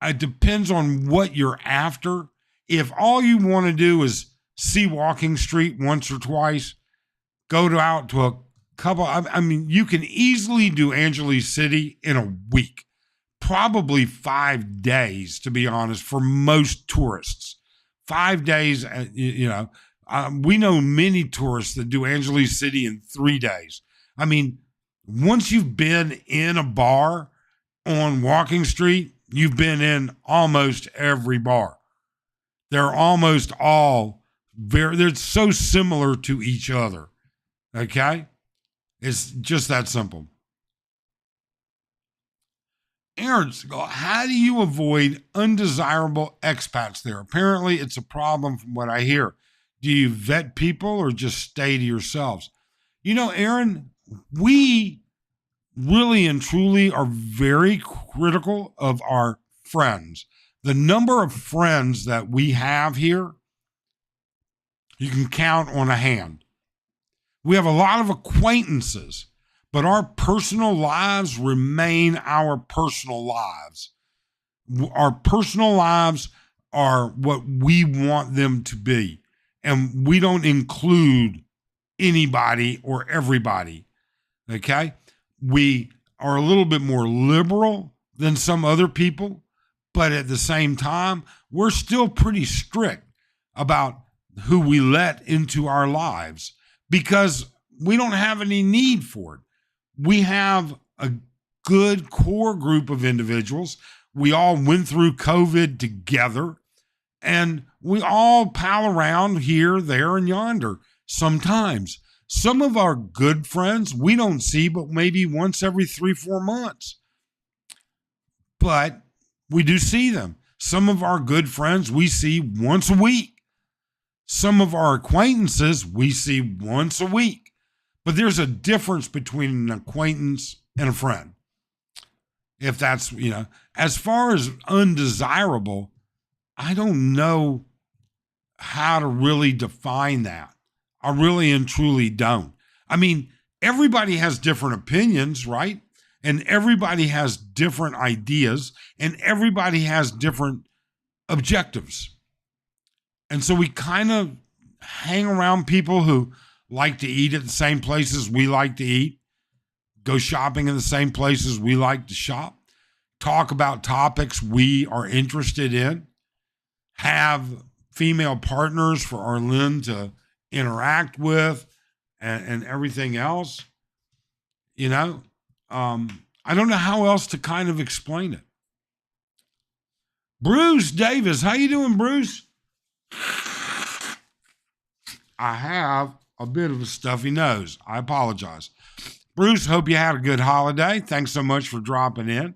It depends on what you're after. If all you want to do is see Walking Street once or twice, go out to a couple. I mean, you can easily do Angeles City in a week, probably 5 days, to be honest, for most tourists. 5 days, we know many tourists that do Angeles City in 3 days. I mean, once you've been in a bar on Walking Street, you've been in almost every bar. They're almost all they're so similar to each other. Okay? It's just that simple. Aaron, how do you avoid undesirable expats there? Apparently, it's a problem from what I hear. Do you vet people or just stay to yourselves? Aaron, we really and truly are very critical of our friends. The number of friends that we have here, you can count on a hand. We have a lot of acquaintances, but our personal lives remain our personal lives. Our personal lives are what we want them to be. And we don't include anybody or everybody. Okay? We are a little bit more liberal than some other people, but at the same time, we're still pretty strict about who we let into our lives because we don't have any need for it. We have a good core group of individuals. We all went through COVID together, and we all pal around here, there, and yonder sometimes. Some of our good friends we don't see but maybe once every 3-4 months. But we do see them. Some of our good friends we see once a week. Some of our acquaintances we see once a week. But there's a difference between an acquaintance and a friend. If that's, as far as undesirable, I don't know how to really define that. I really and truly don't. I mean, everybody has different opinions, right? And everybody has different ideas and everybody has different objectives. And so we kind of hang around people who like to eat at the same places we like to eat, go shopping in the same places we like to shop, talk about topics we are interested in, have female partners for Arlene to interact with and everything else. You know, I don't know how else to kind of explain it. Bruce Davis, how you doing, Bruce? I have a bit of a stuffy nose. I apologize. Bruce, hope you had a good holiday. Thanks so much for dropping in.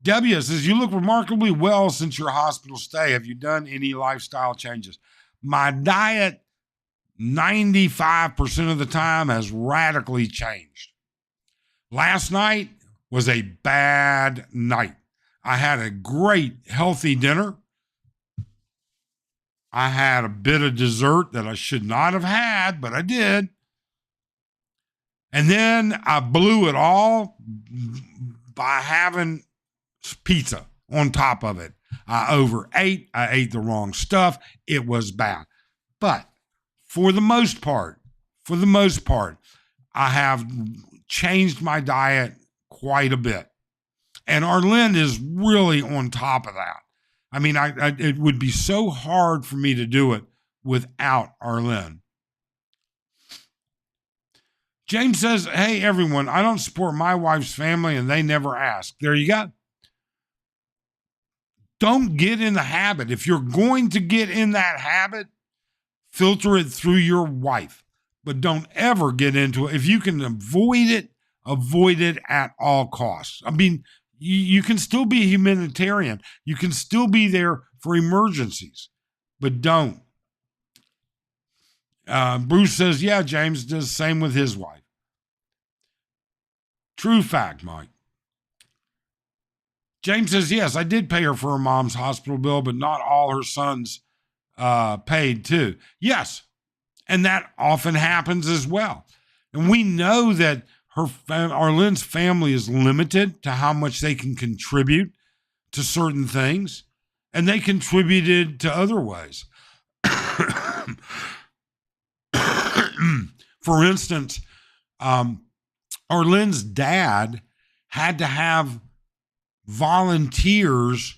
W says, you look remarkably well since your hospital stay. Have you done any lifestyle changes? My diet, 95% of the time, has radically changed. Last night was a bad night. I had a great, healthy dinner. I had a bit of dessert that I should not have had, but I did. And then I blew it all by having pizza on top of it. I overate. I ate the wrong stuff. It was bad. But for the most part, I have changed my diet quite a bit. And Arlene is really on top of that. I mean, it would be so hard for me to do it without Arlene. James says, hey, everyone, I don't support my wife's family and they never ask. There you go. Don't get in the habit. If you're going to get in that habit, filter it through your wife. But don't ever get into it. If you can avoid it at all costs. I mean, you can still be a humanitarian. You can still be there for emergencies, but don't. Bruce says, yeah, James does the same with his wife. True fact, Mike. James says, yes, I did pay her for her mom's hospital bill, but not all her sons paid too. Yes, and that often happens as well. And we know that Arlene's family is limited to how much they can contribute to certain things, and they contributed to other ways. For instance, Arlene's dad had to have volunteers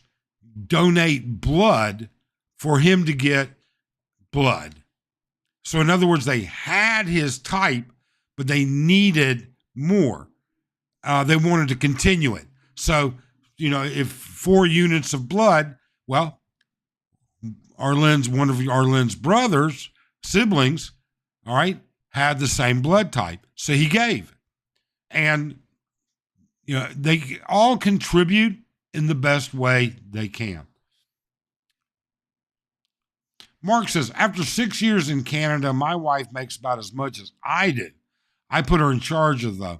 donate blood for him to get blood. So in other words, they had his type, but they needed more. They wanted to continue it. So, if 4 units of blood, well, one of Arlene's brothers, siblings, all right, had the same blood type. So he gave. And, they all contribute in the best way they can. Mark says, after 6 years in Canada, my wife makes about as much as I do. I put her in charge of the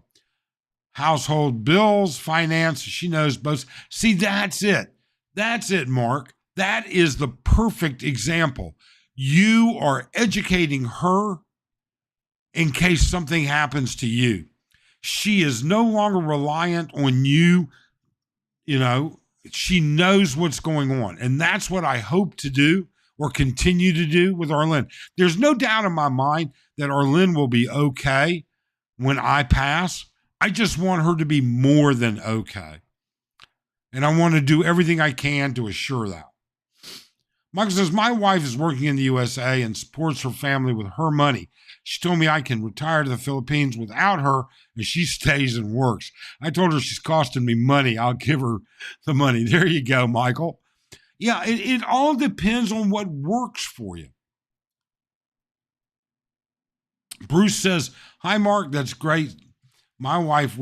household bills, finance. She knows both. See, that's it. That's it, Mark. That is the perfect example. You are educating her in case something happens to you. She is no longer reliant on you. She knows what's going on. And that's what I hope to do or continue to do with Arlene. There's no doubt in my mind that Arlene will be okay when I pass. I just want her to be more than okay. And I want to do everything I can to assure that. Michael says, my wife is working in the USA and supports her family with her money. She told me I can retire to the Philippines without her, and she stays and works. I told her she's costing me money. I'll give her the money. There you go, Michael. Yeah, it all depends on what works for you. Bruce says, hi, Mark, that's great. My wife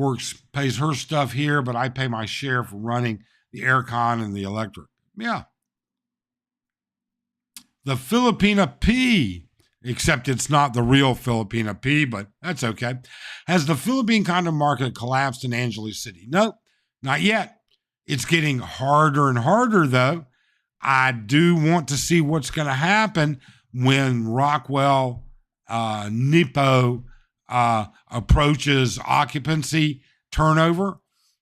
pays her stuff here, but I pay my share for running the aircon and the electric. Yeah. The Filipino P, except it's not the real Filipino P, but that's okay. Has the Philippine condo market collapsed in Angeles City? Nope, not yet. It's getting harder and harder, though. I do want to see what's going to happen when Rockwell, Nipo, approaches occupancy turnover,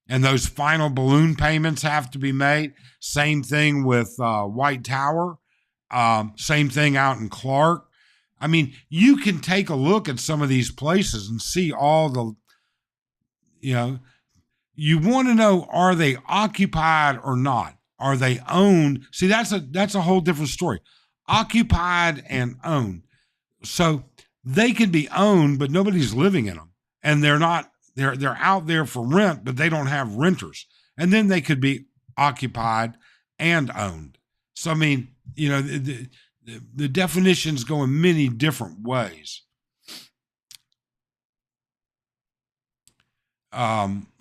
and those final balloon payments have to be made. Same thing with White Tower. Same thing out in Clark. I mean, you can take a look at some of these places and see all the, you know, you want to know, are they occupied or not? Are they owned? See, that's a whole different story. Occupied and owned. So they can be owned, but nobody's living in them. And they're out there for rent, but they don't have renters. And then they could be occupied and owned. So, I mean, the definitions go in many different ways.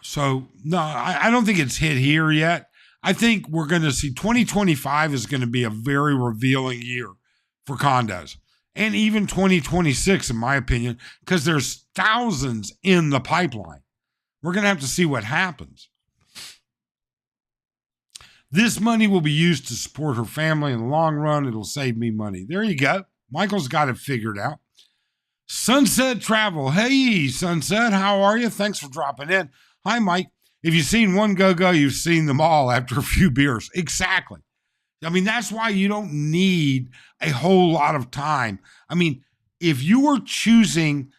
So no, I don't think it's hit here yet. I think we're going to see 2025 is going to be a very revealing year for condos, and even 2026, in my opinion, because there's thousands in the pipeline. We're going to have to see what happens. This money will be used to support her family in the long run. It'll save me money. There you go. Michael's got it figured out. Sunset Travel. Hey, Sunset, how are you? Thanks for dropping in. Hi, Mike. If you've seen one go-go, you've seen them all after a few beers. Exactly. I mean, that's why you don't need a whole lot of time. I mean, if you are choosing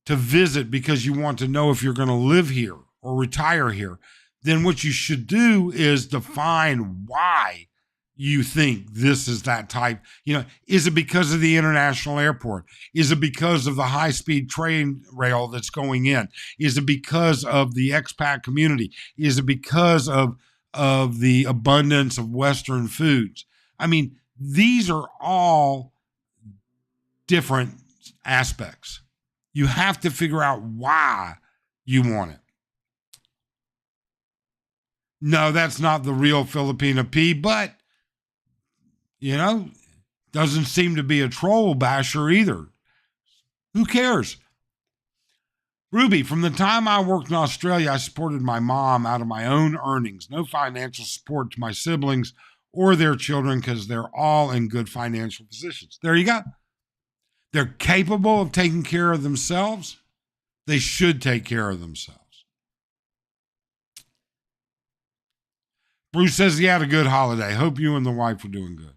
to visit because you want to know if you're going to live here or retire here, then what you should do is define why you think this is that type. Is it because of the international airport? Is it because of the high-speed train rail that's going in? Is it because of the expat community? Is it because of the abundance of Western foods? I mean, these are all different aspects. You have to figure out why you want it. No, that's not the real Filipino P, but doesn't seem to be a troll basher either. Who cares? Ruby, from the time I worked in Australia, I supported my mom out of my own earnings. No financial support to my siblings or their children because they're all in good financial positions. There you go. They're capable of taking care of themselves. They should take care of themselves. Bruce says he had a good holiday. Hope you and the wife are doing good.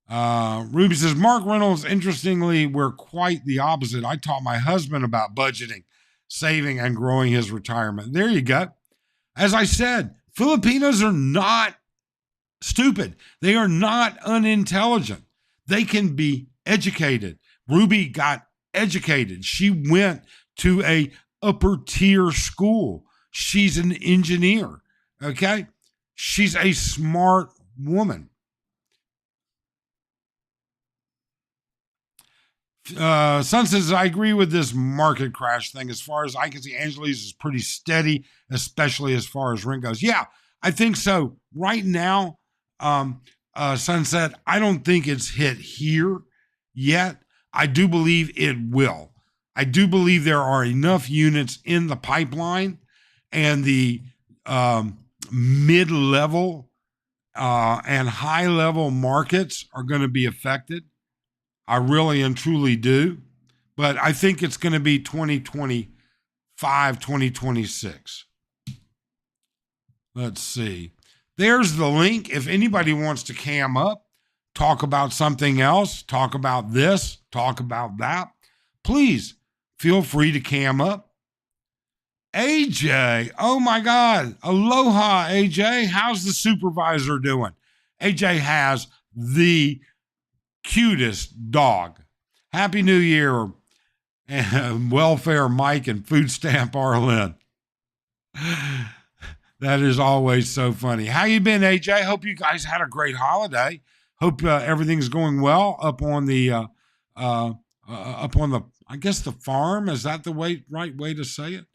Ruby says, Mark Reynolds, interestingly, we're quite the opposite. I taught my husband about budgeting, saving, and growing his retirement. There you go. As I said, Filipinos are not stupid. They are not unintelligent. They can be educated. Ruby got educated. She went to a upper tier school. She's an engineer. Okay? She's a smart woman. Son says, I agree with this market crash thing. As far as I can see, Angeles is pretty steady, especially as far as rent goes. Yeah, I think so. Right now, Sunset, I don't think it's hit here yet. I do believe it will. I do believe there are enough units in the pipeline, and the mid-level and high-level markets are going to be affected. I really and truly do. But I think it's going to be 2025, 2026. Let's see. There's the link. If anybody wants to cam up, talk about something else, talk about this, talk about that, please feel free to cam up. AJ, oh my God. Aloha, AJ. How's the supervisor doing? AJ has the cutest dog. Happy New Year, and welfare Mike and food stamp Arlen. That is always so funny. How you been, AJ? Hope you guys had a great holiday. Hope everything's going well up on the I guess the farm. Is that the right way to say it?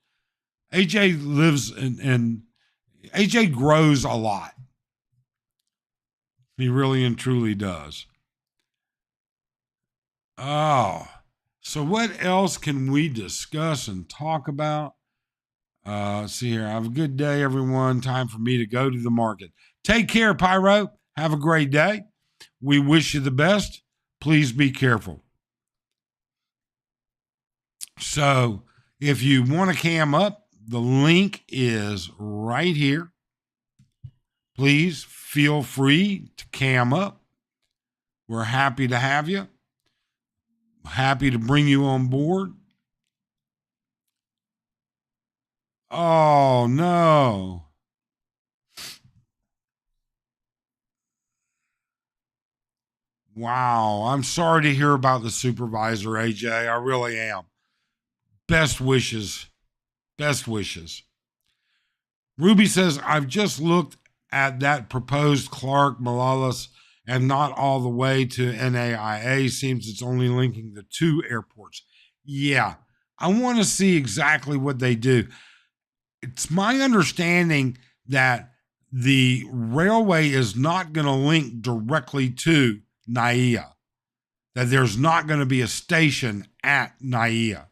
AJ lives in AJ grows a lot. He really and truly does. Oh, so what else can we discuss and talk about? Let's see here. Have a good day, everyone. Time for me to go to the market. Take care, Pyro. Have a great day. We wish you the best. Please be careful. So if you want to cam up, the link is right here. Please feel free to cam up. We're happy to have you. Happy to bring you on board. Oh, no. Wow. I'm sorry to hear about the supervisor, AJ. I really am. Best wishes. Best wishes. Ruby says, I've just looked at that proposed Clark Malalas and not all the way to NAIA. Seems it's only linking the two airports. Yeah, I want to see exactly what they do. It's my understanding that the railway is not going to link directly to NAIA, that there's not going to be a station at NAIA.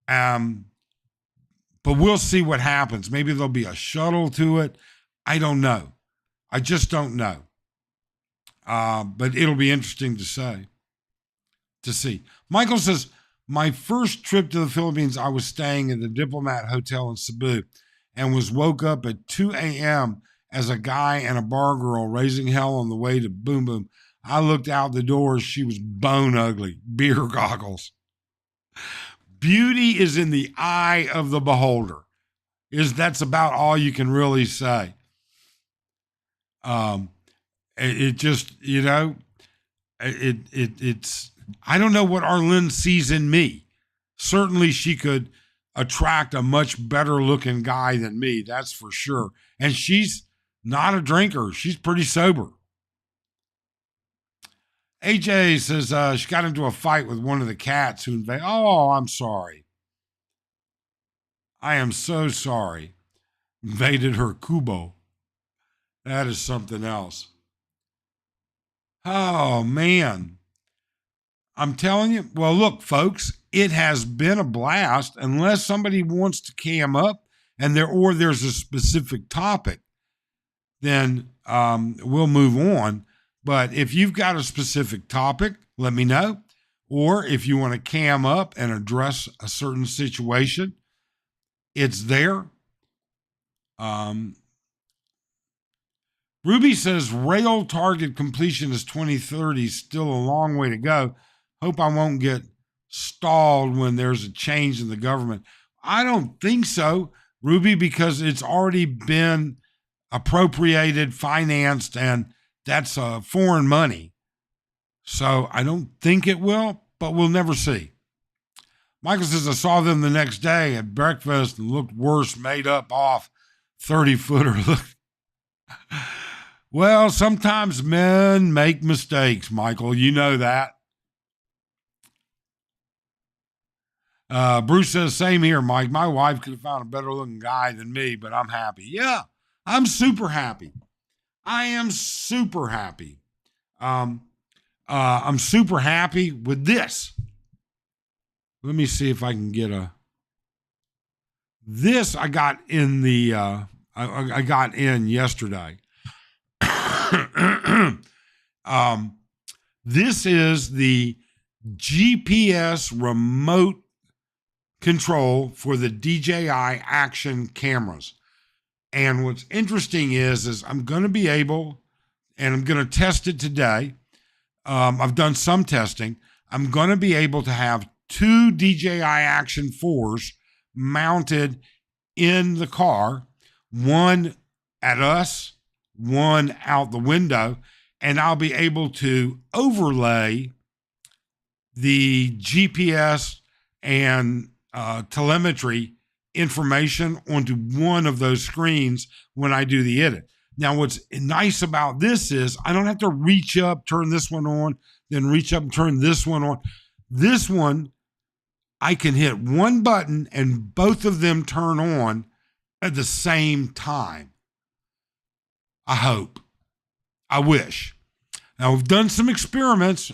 But we'll see what happens. Maybe there'll be a shuttle to it. I don't know. I just don't know. But it'll be interesting to see. Michael says, my first trip to the Philippines, I was staying at the Diplomat Hotel in Cebu and was woke up at 2 a.m. as a guy and a bar girl raising hell on the way to Boom Boom. I looked out the door. She was bone ugly, beer goggles. Beauty is in the eye of the beholder. That's about all you can really say. It just, it's, I don't know what Arlene sees in me. Certainly she could attract a much better looking guy than me. That's for sure. And she's not a drinker. She's pretty sober. AJ says she got into a fight with one of the cats who invaded. Oh, I'm sorry. I am so sorry. Invaded her kubo. That is something else. Oh, man. I'm telling you. Well, look, folks, it has been a blast. Unless somebody wants to cam up and there's a specific topic, then we'll move on. But if you've got a specific topic, let me know. Or if you want to cam up and address a certain situation, it's there. Ruby says rail target completion is 2030, still a long way to go. Hope I won't get stalled when there's a change in the government. I don't think so, Ruby, because it's already been appropriated, financed, and that's foreign money. So I don't think it will, but we'll never see. Michael says, I saw them the next day at breakfast and looked worse, made up off 30-footer. Well, sometimes men make mistakes, Michael. You know that. Bruce says, same here, Mike. My wife could have found a better looking guy than me, but I'm happy. Yeah, I'm super happy. I am super happy. I'm super happy with this. Let me see if I can get this I got in I got in yesterday. This is the GPS remote control for the DJI action cameras. And what's interesting is I'm going to be able, and I'm going to test it today. I've done some testing. I'm going to be able to have two DJI Action 4s mounted in the car, one at us, one out the window, and I'll be able to overlay the GPS and telemetry information onto one of those screens when I do the edit. Now, what's nice about this is I don't have to reach up, turn this one on, then reach up and turn this one on. This one, I can hit one button and both of them turn on at the same time. I hope. I wish. Now, we've done some experiments,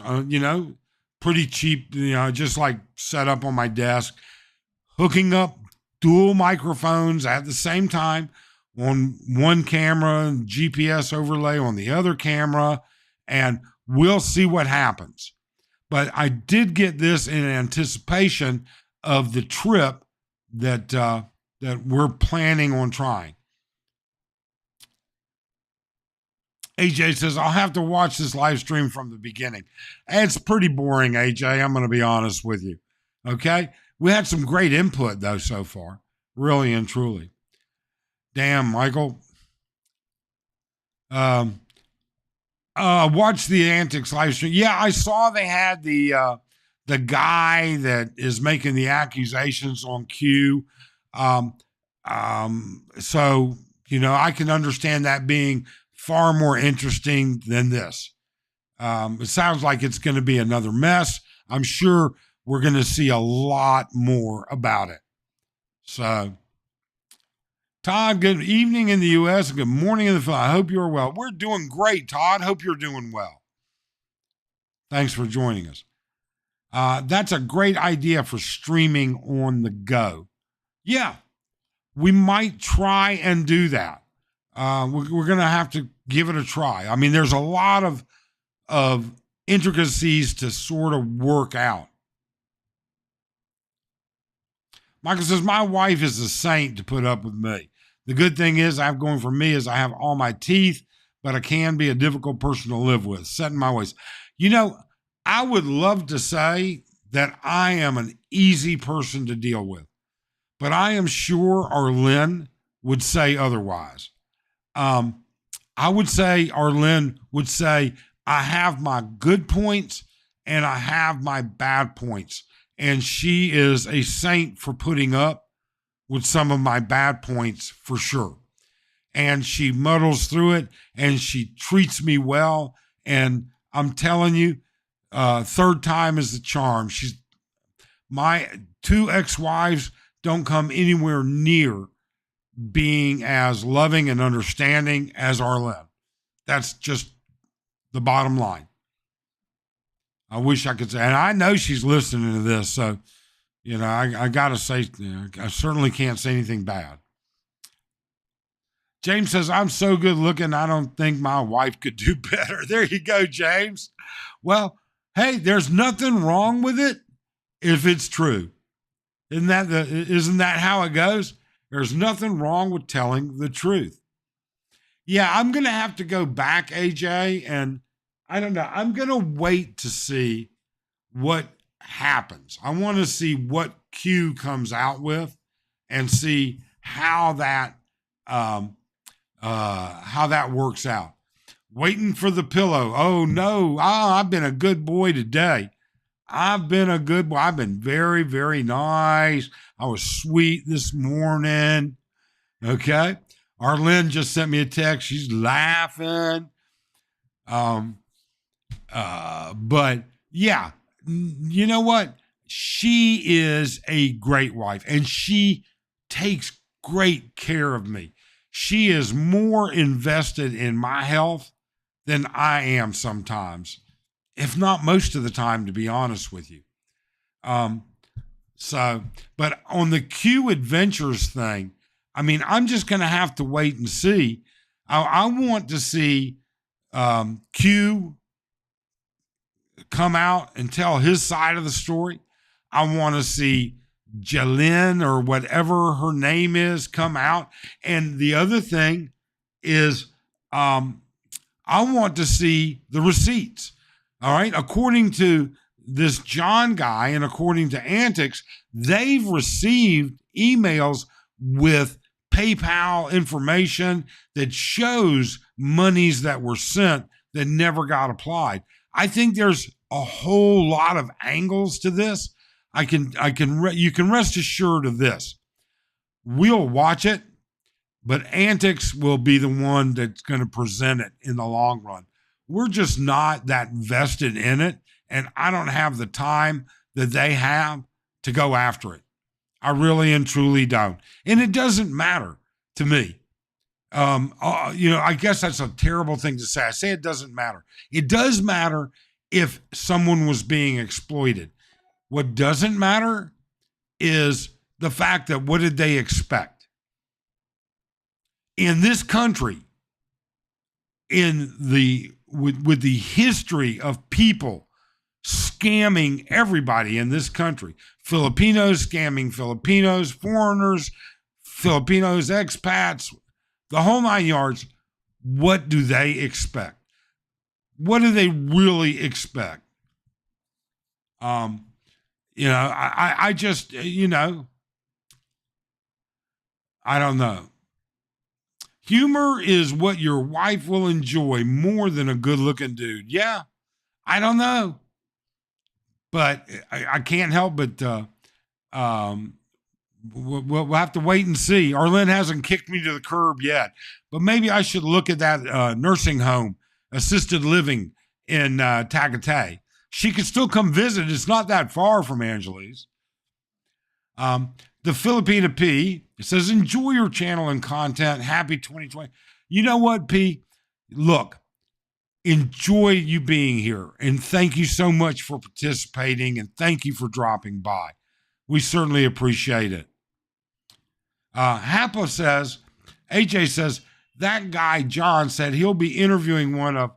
pretty cheap, just like set up on my desk, hooking up dual microphones at the same time on one camera and GPS overlay on the other camera, and we'll see what happens. But I did get this in anticipation of the trip that we're planning on trying. AJ says, I'll have to watch this live stream from the beginning. It's pretty boring, AJ. I'm going to be honest with you. Okay? We had some great input, though, so far. Really and truly. Damn, Michael. Watch the Antics live stream. Yeah, I saw they had the guy that is making the accusations on Q. So, I can understand that being far more interesting than this. It sounds like it's going to be another mess. I'm sure we're going to see a lot more about it. So, Todd, good evening in the U.S. Good morning in the Philippines. I hope you're well. We're doing great, Todd. Hope you're doing well. Thanks for joining us. That's a great idea for streaming on the go. Yeah, we might try and do that. We're going to have to give it a try. I mean, there's a lot of intricacies to sort of work out. Michael says, my wife is a saint to put up with me. The good thing is I have going for me is I have all my teeth, but I can be a difficult person to live with, set in my ways. I would love to say that I am an easy person to deal with, but I am sure Arlen would say otherwise. I would say Arlen would say, I have my good points and I have my bad points. And she is a saint for putting up with some of my bad points for sure. And she muddles through it and she treats me well. And I'm telling you, third time is the charm. My two ex-wives don't come anywhere near being as loving and understanding as Arlen. That's just the bottom line. I wish I could say, and I know she's listening to this, so, I got to say, I certainly can't say anything bad. James says, I'm so good looking, I don't think my wife could do better. There you go, James. Well, hey, there's nothing wrong with it if it's true. Isn't that how it goes? There's nothing wrong with telling the truth. Yeah, I'm going to have to go back, AJ, and I don't know. I'm going to wait to see what happens. I want to see what Q comes out with and see how that works out. Waiting for the pillow. Oh, no. I've been a good boy today. I've been a good boy. I've been very, very nice. I was sweet this morning. Okay. Arlen just sent me a text. She's laughing. But yeah, you know what? She is a great wife and she takes great care of me. She is more invested in my health than I am sometimes, if not most of the time, to be honest with you. But on the Q Adventures thing, I mean, I'm just going to have to wait and see. I want to see Q come out and tell his side of the story. I want to see Jalyn or whatever her name is come out. And the other thing is I want to see the receipts. All right. According to this John guy and according to Antics, they've received emails with PayPal information that shows monies that were sent that never got applied. I think there's a whole lot of angles to this. You can rest assured of this. We'll watch it, but Antics will be the one that's going to present it in the long run. We're just not that vested in it, and I don't have the time that they have to go after it. I really and truly don't. And it doesn't matter to me. I guess that's a terrible thing to say. I say it doesn't matter. It does matter if someone was being exploited. What doesn't matter is the fact that what did they expect? In this country, with the history of people scamming everybody in this country Filipinos scamming Filipinos, foreigners, Filipinos, expats, the whole nine yards. What do they expect? What do they really expect? I just, I don't know. Humor is what your wife will enjoy more than a good looking dude. Yeah, I don't know. But I can't help but we'll have to wait and see. Arlene hasn't kicked me to the curb yet, but maybe I should look at that nursing home, assisted living in Tagaytay. She could still come visit. It's not that far from Angeli's. The Filipino P, it says, enjoy your channel and content. Happy 2020. You know what, P? Look, enjoy you being here. And thank you so much for participating. And thank you for dropping by. We certainly appreciate it. Hapa says, AJ says, that guy, John, said he'll be interviewing one of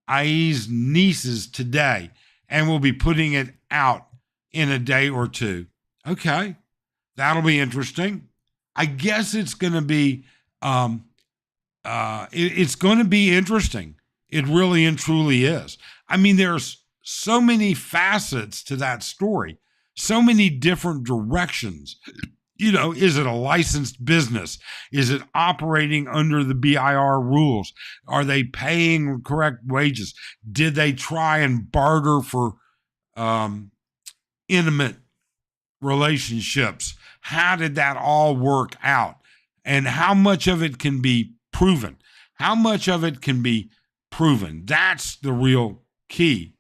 Ai's nieces today and we'll be putting it out in a day or two. Okay. That'll be interesting. I guess it's going to be, it's going to be interesting. It really and truly is. I mean, there's so many facets to that story, so many different directions. Is it a licensed business? Is it operating under the BIR rules? Are they paying correct wages? Did they try and barter for intimate relationships? How did that all work out? And how much of it can be proven? How much of it can be proven? That's the real key.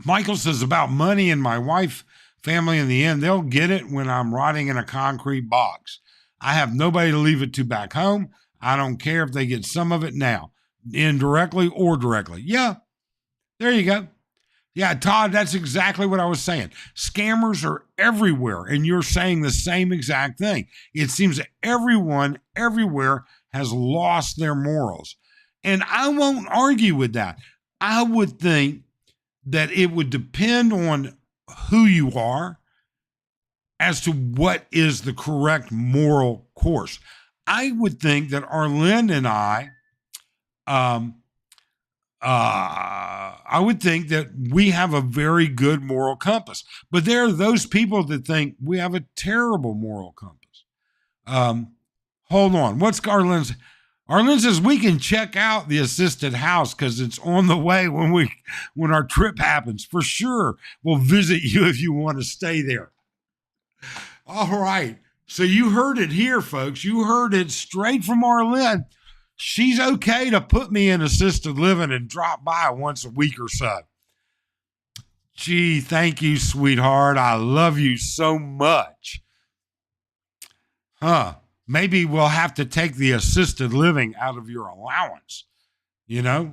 Michael says about money and my wife, family in the end, they'll get it when I'm rotting in a concrete box. I have nobody to leave it to back home. I don't care if they get some of it now, indirectly or directly. Yeah, there you go. Yeah, Todd, that's exactly what I was saying. Scammers are everywhere, and you're saying the same exact thing. It seems that everyone everywhere has lost their morals. And I won't argue with that. I would think that it would depend on who you are as to what is the correct moral course. I would think that Arlene and I would think that we have a very good moral compass. But there are those people that think we have a terrible moral compass. Hold on. What's Arlene's? Arlene says we can check out the assisted house because it's on the way when our trip happens. For sure, we'll visit you if you want to stay there. All right. So you heard it here, folks. You heard it straight from Arlene. She's okay to put me in assisted living and drop by once a week or so. Gee, thank you, sweetheart. I love you so much. Maybe we'll have to take the assisted living out of your allowance. I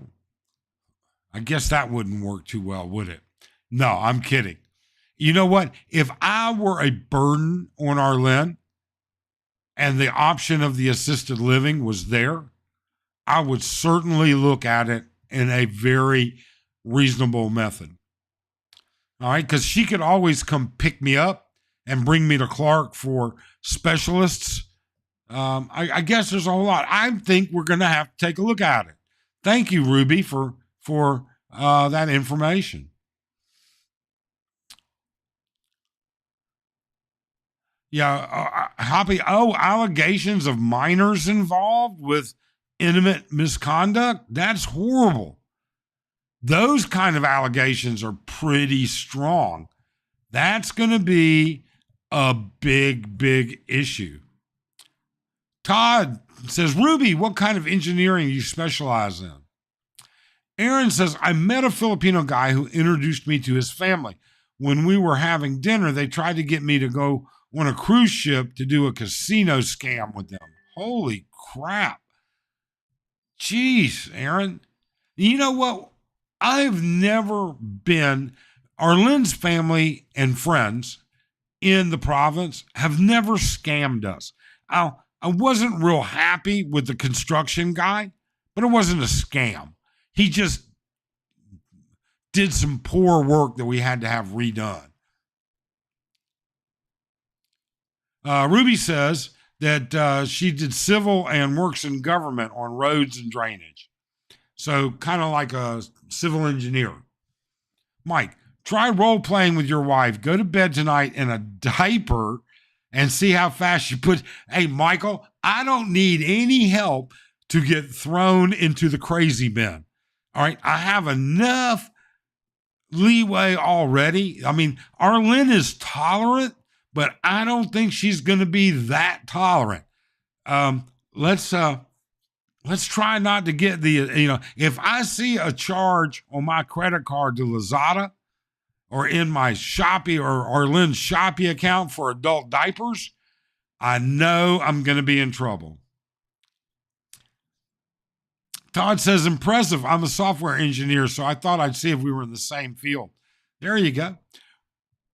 guess that wouldn't work too well, would it? No, I'm kidding. You know what? If I were a burden on Arlene and the option of the assisted living was there, I would certainly look at it in a very reasonable method. All right, because she could always come pick me up and bring me to Clark for specialists. I guess there's a whole lot. I think we're going to have to take a look at it. Thank you, Ruby, for that information. Yeah, Hoppy. Oh, allegations of minors involved with intimate misconduct. That's horrible. Those kind of allegations are pretty strong. That's going to be a big, big issue. Todd says, Ruby, what kind of engineering do you specialize in? Aaron says, I met a Filipino guy who introduced me to his family. When we were having dinner, they tried to get me to go on a cruise ship to do a casino scam with them. Holy crap. Jeez, Aaron. You know what? I've never been, Arlene's family and friends in the province have never scammed us. I wasn't real happy with the construction guy, but it wasn't a scam. He just did some poor work that we had to have redone. Ruby says that she did civil and works in government on roads and drainage. So kind of like a civil engineer. Mike, try role playing with your wife. Go to bed tonight in a diaper and see how fast you put. Hey, Michael, I don't need any help to get thrown into the crazy bin. All right. I have enough leeway already. I mean, Arlene is tolerant, but I don't think she's going to be that tolerant. Let's try not to get if I see a charge on my credit card to Lazada or in my Shopee or Arlene's Shopee account for adult diapers, I know I'm going to be in trouble. Todd says, impressive. I'm a software engineer, so I thought I'd see if we were in the same field. There you go.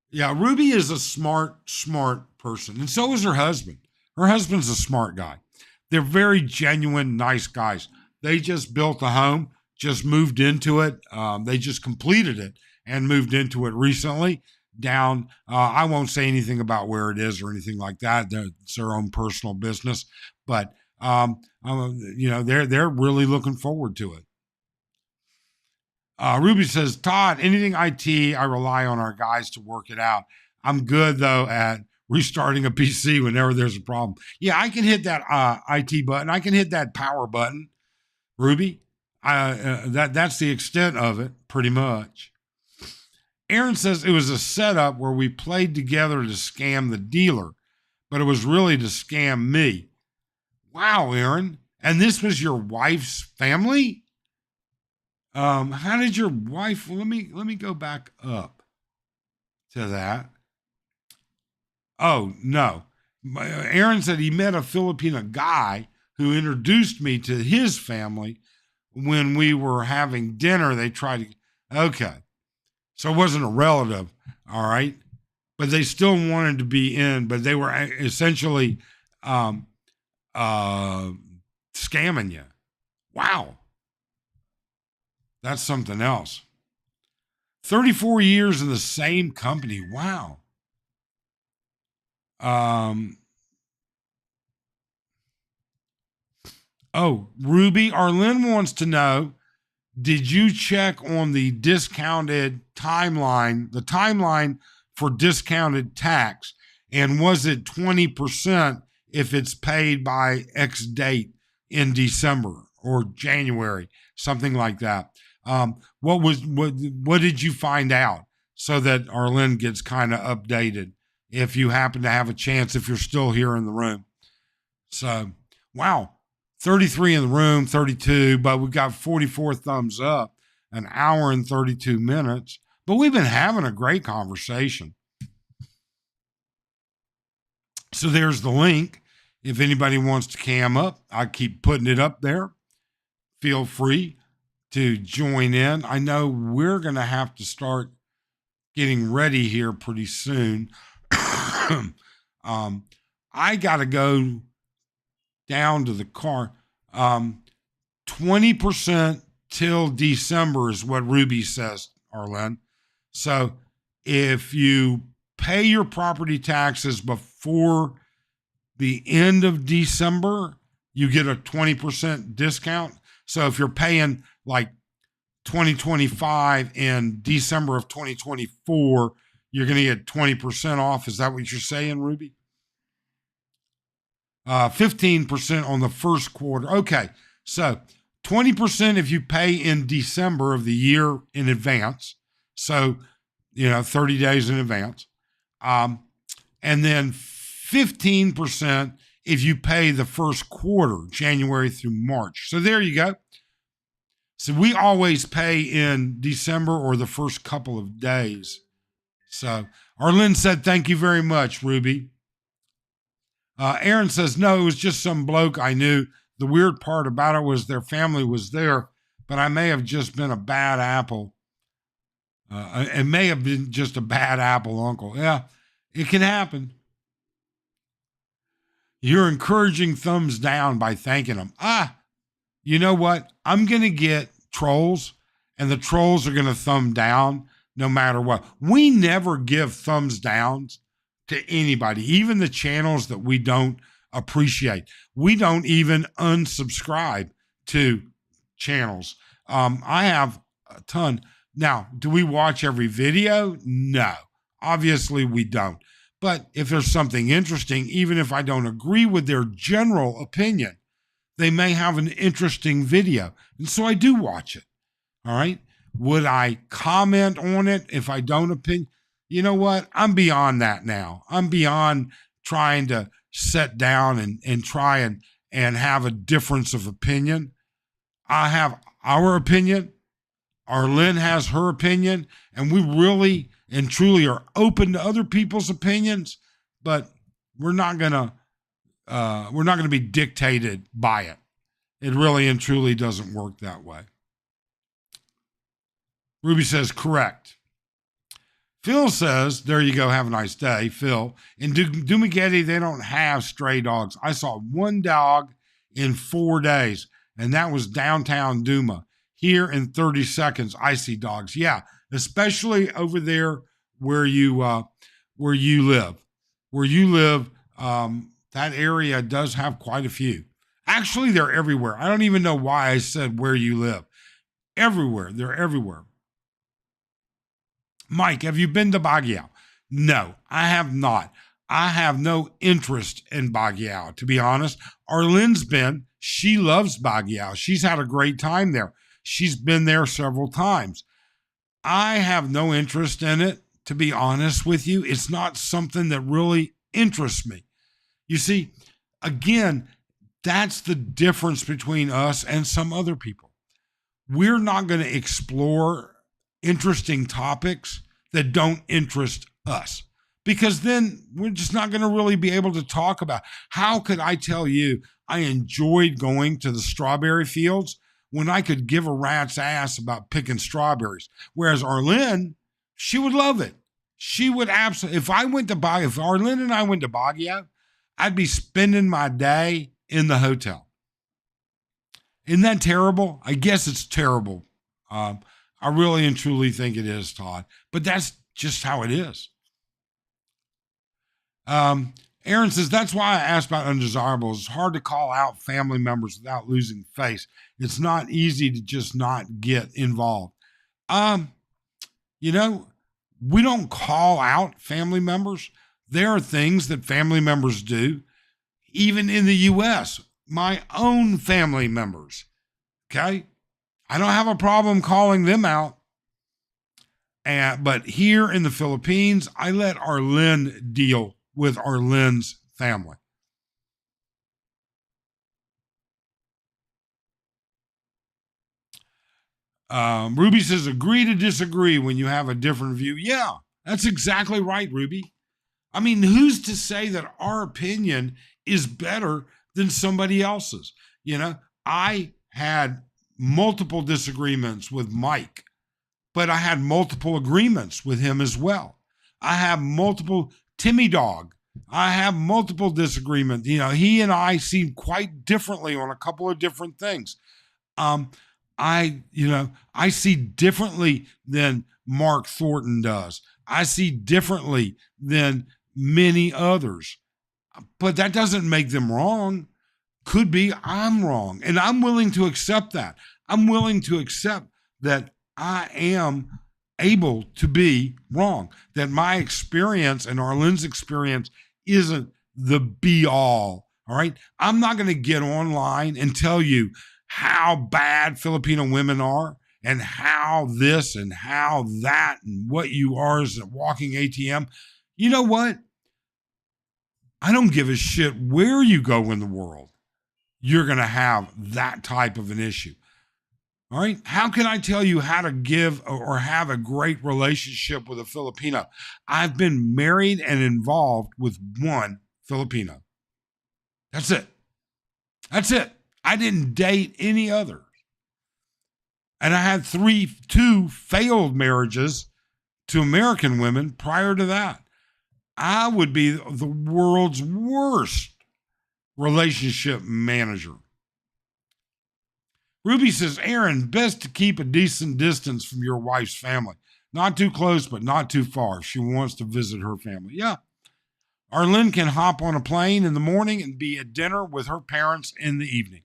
Yeah, Ruby is a smart person, and so is her husband. Her husband's a smart guy. They're very genuine, nice guys. They just built a home, just moved into it. They just completed it and moved into it recently down. I won't say anything about where it is or anything like that. It's their own personal business, but they're really looking forward to it. Ruby says, Todd, anything IT, I rely on our guys to work it out. I'm good though at restarting a PC whenever there's a problem. Yeah, I can hit that IT button. I can hit that power button, Ruby. That's the extent of it, pretty much. Aaron says it was a setup where we played together to scam the dealer, but it was really to scam me. Wow, Aaron. And this was your wife's family? How did your wife, let me go back up to that. Oh, no. Aaron said he met a Filipino guy who introduced me to his family when we were having dinner. They tried to, okay. So it wasn't a relative, all right? But they still wanted to be in, but they were essentially scamming you. Wow. That's something else. 34 years in the same company. Wow. Ruby, Arlene wants to know, did you check on the discounted timeline, the timeline for discounted tax? And was it 20% if it's paid by X date in December or January, something like that? What did you find out so that Arlene gets kind of updated if you happen to have a chance, if you're still here in the room? So, wow, 33 in the room, 32, but we've got 44 thumbs up, an hour and 32 minutes. But we've been having a great conversation. So there's the link. If anybody wants to cam up, I keep putting it up there. Feel free to join in. I know we're going to have to start getting ready here pretty soon. I got to go down to the car. 20% till December is what Ruby says, Arlen. So if you pay your property taxes before the end of December, you get a 20% discount. So if you're paying like 2025 in December of 2024, you're going to get 20% off. Is that what you're saying, Ruby? 15% on the first quarter. Okay, so 20% if you pay in December of the year in advance. So, 30 days in advance. And then 15% if you pay the first quarter, January through March. So there you go. So we always pay in December or the first couple of days. So Arlene said, thank you very much, Ruby. Aaron says, no, it was just some bloke I knew. The weird part about it was their family was there, but I may have just been a bad apple. It may have been just a bad apple uncle. Yeah, it can happen. You're encouraging thumbs down by thanking them. You know what? I'm going to get trolls and the trolls are going to thumb down no matter what. We never give thumbs downs to anybody, even the channels that we don't appreciate. We don't even unsubscribe to channels. I have a ton. Now, do we watch every video? No, obviously we don't. But if there's something interesting, even if I don't agree with their general opinion, they may have an interesting video. And so I do watch it. All right. Would I comment on it if I don't opinion? You know what? I'm beyond that now. I'm beyond trying to sit down and try and have a difference of opinion. I have our opinion. Arlene has her opinion, and we really and truly are open to other people's opinions, but we're not gonna be dictated by it. It really and truly doesn't work that way. Ruby says, correct. Phil says, there you go, have a nice day, Phil. In Dumaguete, they don't have stray dogs. I saw one dog in 4 days, and that was downtown Duma. Here in 30 seconds, I see dogs. Yeah, especially over there where you live. Where you live, that area does have quite a few. Actually, they're everywhere. I don't even know why I said where you live. Everywhere. They're everywhere. Mike, have you been to Baguio? No, I have not. I have no interest in Baguio, to be honest. Arlene's been. She loves Baguio. She's had a great time there. She's been there several times. I have no interest in it, to be honest with you. It's not something that really interests me. You see, again, that's the difference between us and some other people. We're not going to explore interesting topics that don't interest us, because then we're just not going to really be able to talk about. How could I tell you I enjoyed going to the strawberry fields when I could give a rat's ass about picking strawberries? Whereas Arlene, she would love it. She would absolutely, if Arlene and I went to Baguio, I'd be spending my day in the hotel. Isn't that terrible? I guess it's terrible. I really and truly think it is, Todd. But that's just how it is. Aaron says, that's why I asked about undesirables. It's hard to call out family members without losing face. It's not easy to just not get involved. We don't call out family members. There are things that family members do, even in the U.S., my own family members. Okay? I don't have a problem calling them out. But here in the Philippines, I let Arlene deal with Arlene's family. Ruby says, agree to disagree when you have a different view. Yeah, that's exactly right, Ruby. I mean, who's to say that our opinion is better than somebody else's? I had multiple disagreements with Mike, but I had multiple agreements with him as well. I have multiple Timmy Dog. I have multiple disagreements. He and I see quite differently on a couple of different things. I see differently than Mark Thornton does. I see differently than many others, but that doesn't make them wrong. Could be I'm wrong, and I'm willing to accept that. I'm willing to accept that I am able to be wrong, that my experience and Arlene's experience isn't the be all. All right. I'm not going to get online and tell you how bad Filipino women are and how this and how that and what you are as a walking ATM. You know what? I don't give a shit where you go in the world. You're going to have that type of an issue. All right. How can I tell you how to give or have a great relationship with a Filipino? I've been married and involved with one Filipino. That's it. That's it. I didn't date any others. And I had two failed marriages to American women prior to that. I would be the world's worst relationship manager. Ruby says, Aaron, best to keep a decent distance from your wife's family. Not too close, but not too far if she wants to visit her family. Yeah. Arlene can hop on a plane in the morning and be at dinner with her parents in the evening.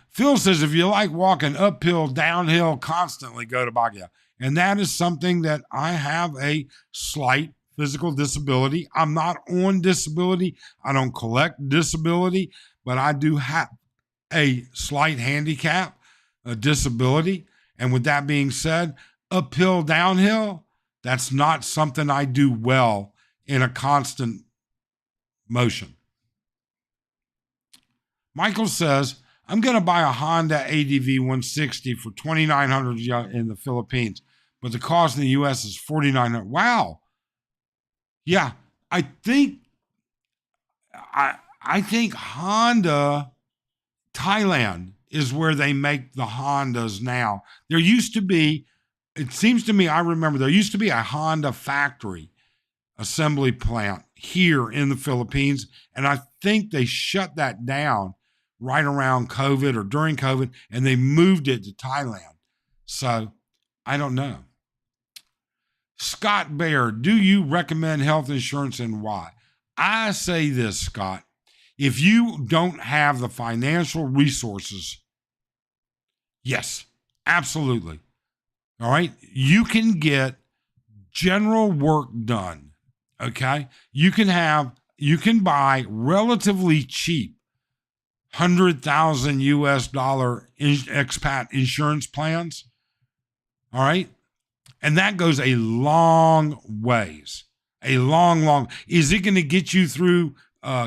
Phil says, if you like walking uphill, downhill constantly, go to Baguio. And that is something that I have a slight physical disability. I'm not on disability. I don't collect disability, but I do have a slight handicap, a disability. And with that being said, uphill, downhill, that's not something I do well in a constant motion. Michael says, I'm going to buy a Honda ADV 160 for $2,900 in the Philippines, but the cost in the U.S. is $4,900. Wow. Yeah, I think Honda Thailand is where they make the Hondas now. There used to be, it seems to me, I remember there used to be a Honda factory assembly plant here in the Philippines, and I think they shut that down right around COVID or during COVID, and they moved it to Thailand. So I don't know. Scott Baer, do you recommend health insurance and why? I say this, Scott. If you don't have the financial resources, yes, absolutely. All right. You can get general work done. Okay. You can buy relatively cheap $100,000 US expat insurance plans. All right. And that goes a long ways. A long. Is it going to get you through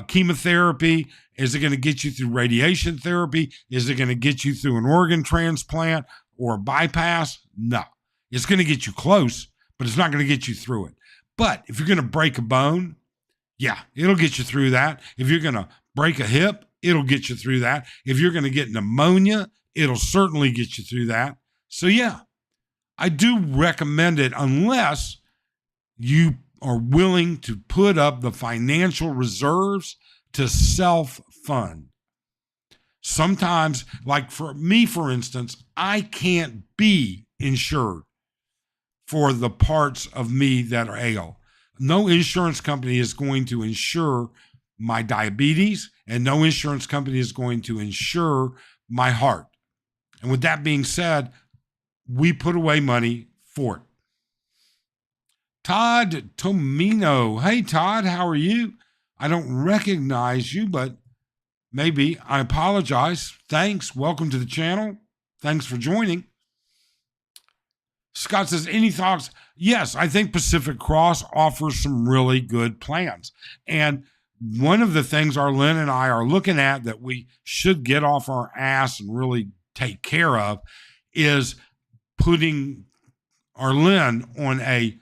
chemotherapy? Is it going to get you through radiation therapy? Is it going to get you through an organ transplant or a bypass? No. It's going to get you close, but it's not going to get you through it. But if you're going to break a bone, yeah, it'll get you through that. If you're going to break a hip, it'll get you through that. If you're going to get pneumonia, it'll certainly get you through that. So yeah, I do recommend it unless you are willing to put up the financial reserves to self-fund. Sometimes, like for me, for instance, I can't be insured for the parts of me that are ail. No insurance company is going to insure my diabetes, and no insurance company is going to insure my heart. And with that being said, we put away money for it. Todd Tomino. Hey, Todd, how are you? I don't recognize you, but maybe. I apologize. Thanks. Welcome to the channel. Thanks for joining. Scott says, any thoughts? Yes, I think Pacific Cross offers some really good plans. And one of the things Arlene and I are looking at that we should get off our ass and really take care of is putting Arlene on a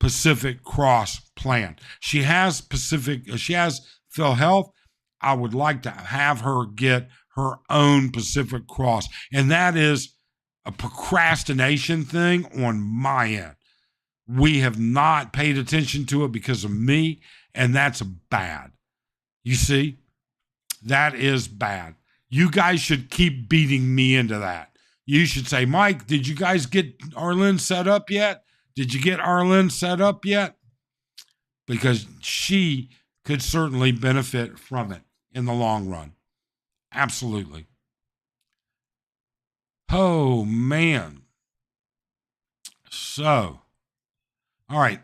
Pacific Cross plan. She has PhilHealth. I would like to have her get her own Pacific Cross. And that is a procrastination thing on my end. We have not paid attention to it because of me, and that's bad. You see, that is bad. You guys should keep beating me into that. You should say, Mike, did you guys get Arlene set up yet? Did you get Arlene set up yet? Because she could certainly benefit from it in the long run. Absolutely. Oh, man. So, all right.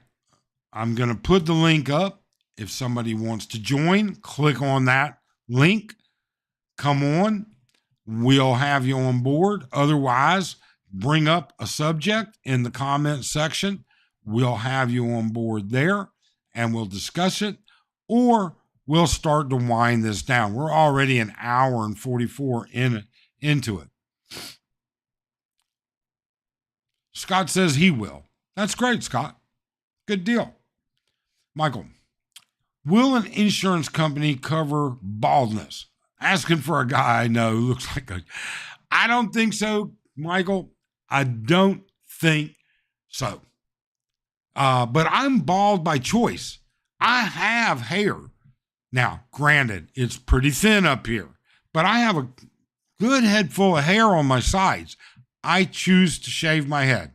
I'm going to put the link up. If somebody wants to join, click on that link. Come on. We'll have you on board. Otherwise, bring up a subject in the comment section. We'll have you on board there and we'll discuss it, or we'll start to wind this down. We're already an hour and 44 into it. Scott says he will. That's great, Scott. Good deal. Michael, will an insurance company cover baldness? Asking for a guy I know who looks like a... I don't think so, Michael. I don't think so. But I'm bald by choice. I have hair. Now, granted, it's pretty thin up here, but I have a good head full of hair on my sides. I choose to shave my head.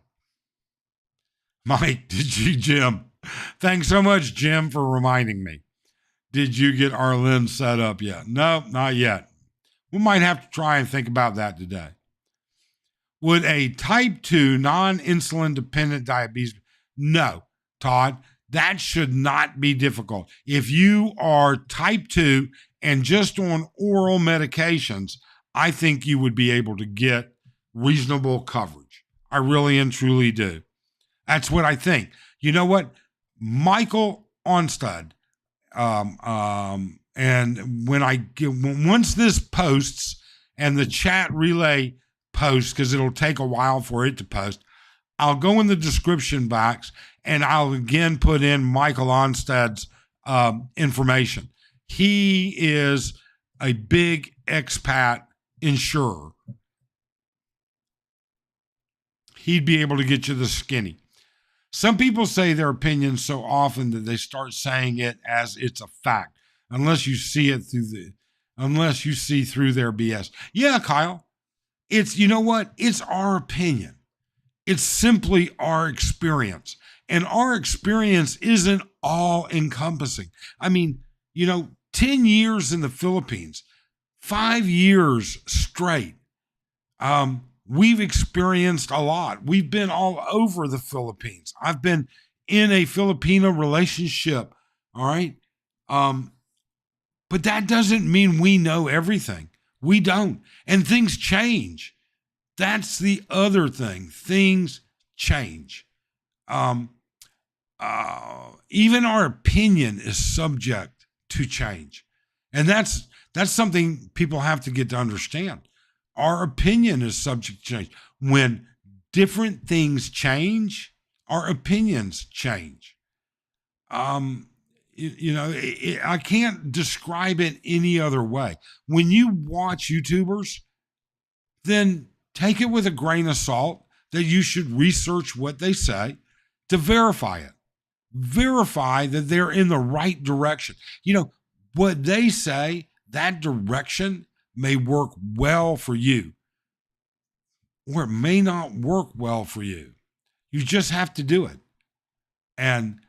Mike, did you, Jim? Thanks so much, Jim, for reminding me. Did you get Arlen set up yet? No, not yet. We might have to try and think about that today. Would a type 2 non-insulin dependent diabetes? No, Todd, that should not be difficult. If you are type 2 and just on oral medications, I think you would be able to get reasonable coverage. I really and truly do. That's what I think. You know what? Michael Onstad, and once this posts and the chat relay posts, because it'll take a while for it to post, I'll go in the description box and I'll again put in Michael Onstad's information. He is a big expat insurer. He'd be able to get you the skinny. Some people say their opinions so often that they start saying it as it's a fact, unless you see through their BS. Yeah, Kyle, you know what? It's our opinion. It's simply our experience. And our experience isn't all encompassing. I mean, 10 years in the Philippines, 5 years straight. We've experienced a lot. We've been all over the Philippines. I've been in a Filipino relationship. All right. But that doesn't mean we know everything. We don't. And things change. That's the other thing. Things change. Even our opinion is subject to change. And that's something people have to get to understand. Our opinion is subject to change. When different things change, our opinions change. I can't describe it any other way. When you watch YouTubers, then take it with a grain of salt that you should research what they say to verify it. Verify that they're in the right direction. What they say, that direction may work well for you, or it may not work well for you. You just have to do it and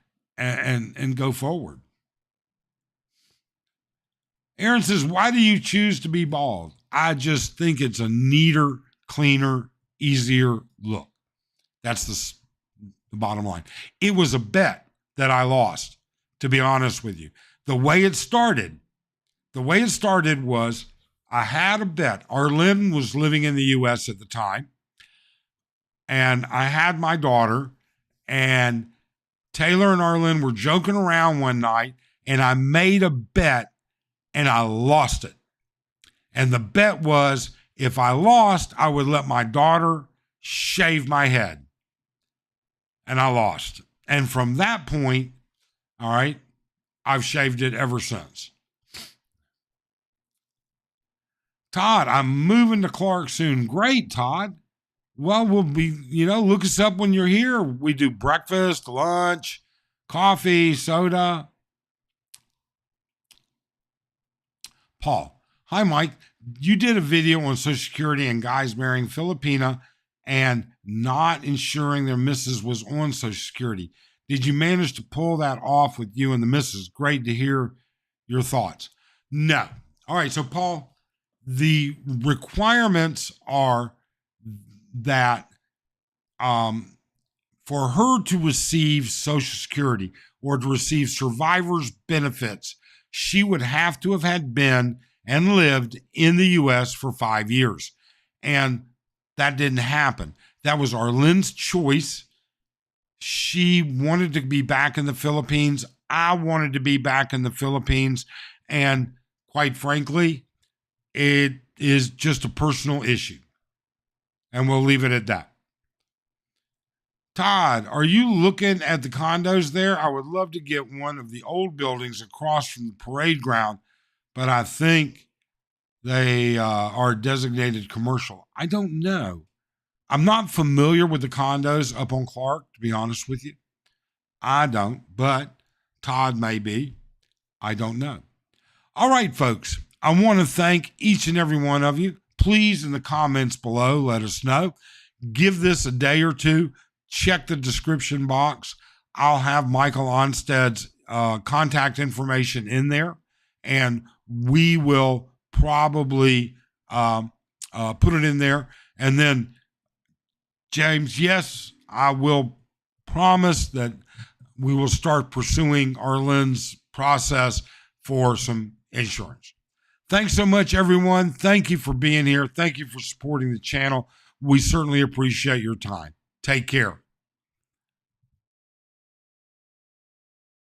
go forward. Aaron says, why do you choose to be bald? I just think it's a neater, cleaner, easier look. That's the bottom line. It was a bet that I lost, to be honest with you. The way it started was I had a bet. Arlen was living in the U.S. at the time, and I had my daughter, and Taylor and Arlen were joking around one night, and I made a bet, and I lost it. And the bet was, if I lost, I would let my daughter shave my head. And I lost. And from that point, all right, I've shaved it ever since. Todd, I'm moving to Clark soon. Great, Todd. Well, we'll be, look us up when you're here. We do breakfast, lunch, coffee, soda. Paul, hi, Mike. You did a video on Social Security and guys marrying Filipina and not ensuring their missus was on Social Security. Did you manage to pull that off with you and the missus? Great to hear your thoughts. No. All right, so Paul, the requirements are that for her to receive Social Security or to receive survivor's benefits, she would have to have had been and lived in the U.S. for 5 years. And that didn't happen. That was Arlen's choice. She wanted to be back in the Philippines. I wanted to be back in the Philippines. And quite frankly, it is just a personal issue. And we'll leave it at that. Todd, are you looking at the condos there? I would love to get one of the old buildings across from the parade ground, but I think they are designated commercial. I don't know. I'm not familiar with the condos up on Clark, to be honest with you. I don't, but Todd may be. I don't know. All right, folks. I want to thank each and every one of you. Please, in the comments below, let us know. Give this a day or two. Check the description box. I'll have Michael Onsted's contact information in there, and we will probably put it in there. And then, James, yes, I will promise that we will start pursuing Arlen's process for some insurance. Thanks so much, everyone. Thank you for being here. Thank you for supporting the channel. We certainly appreciate your time. Take care.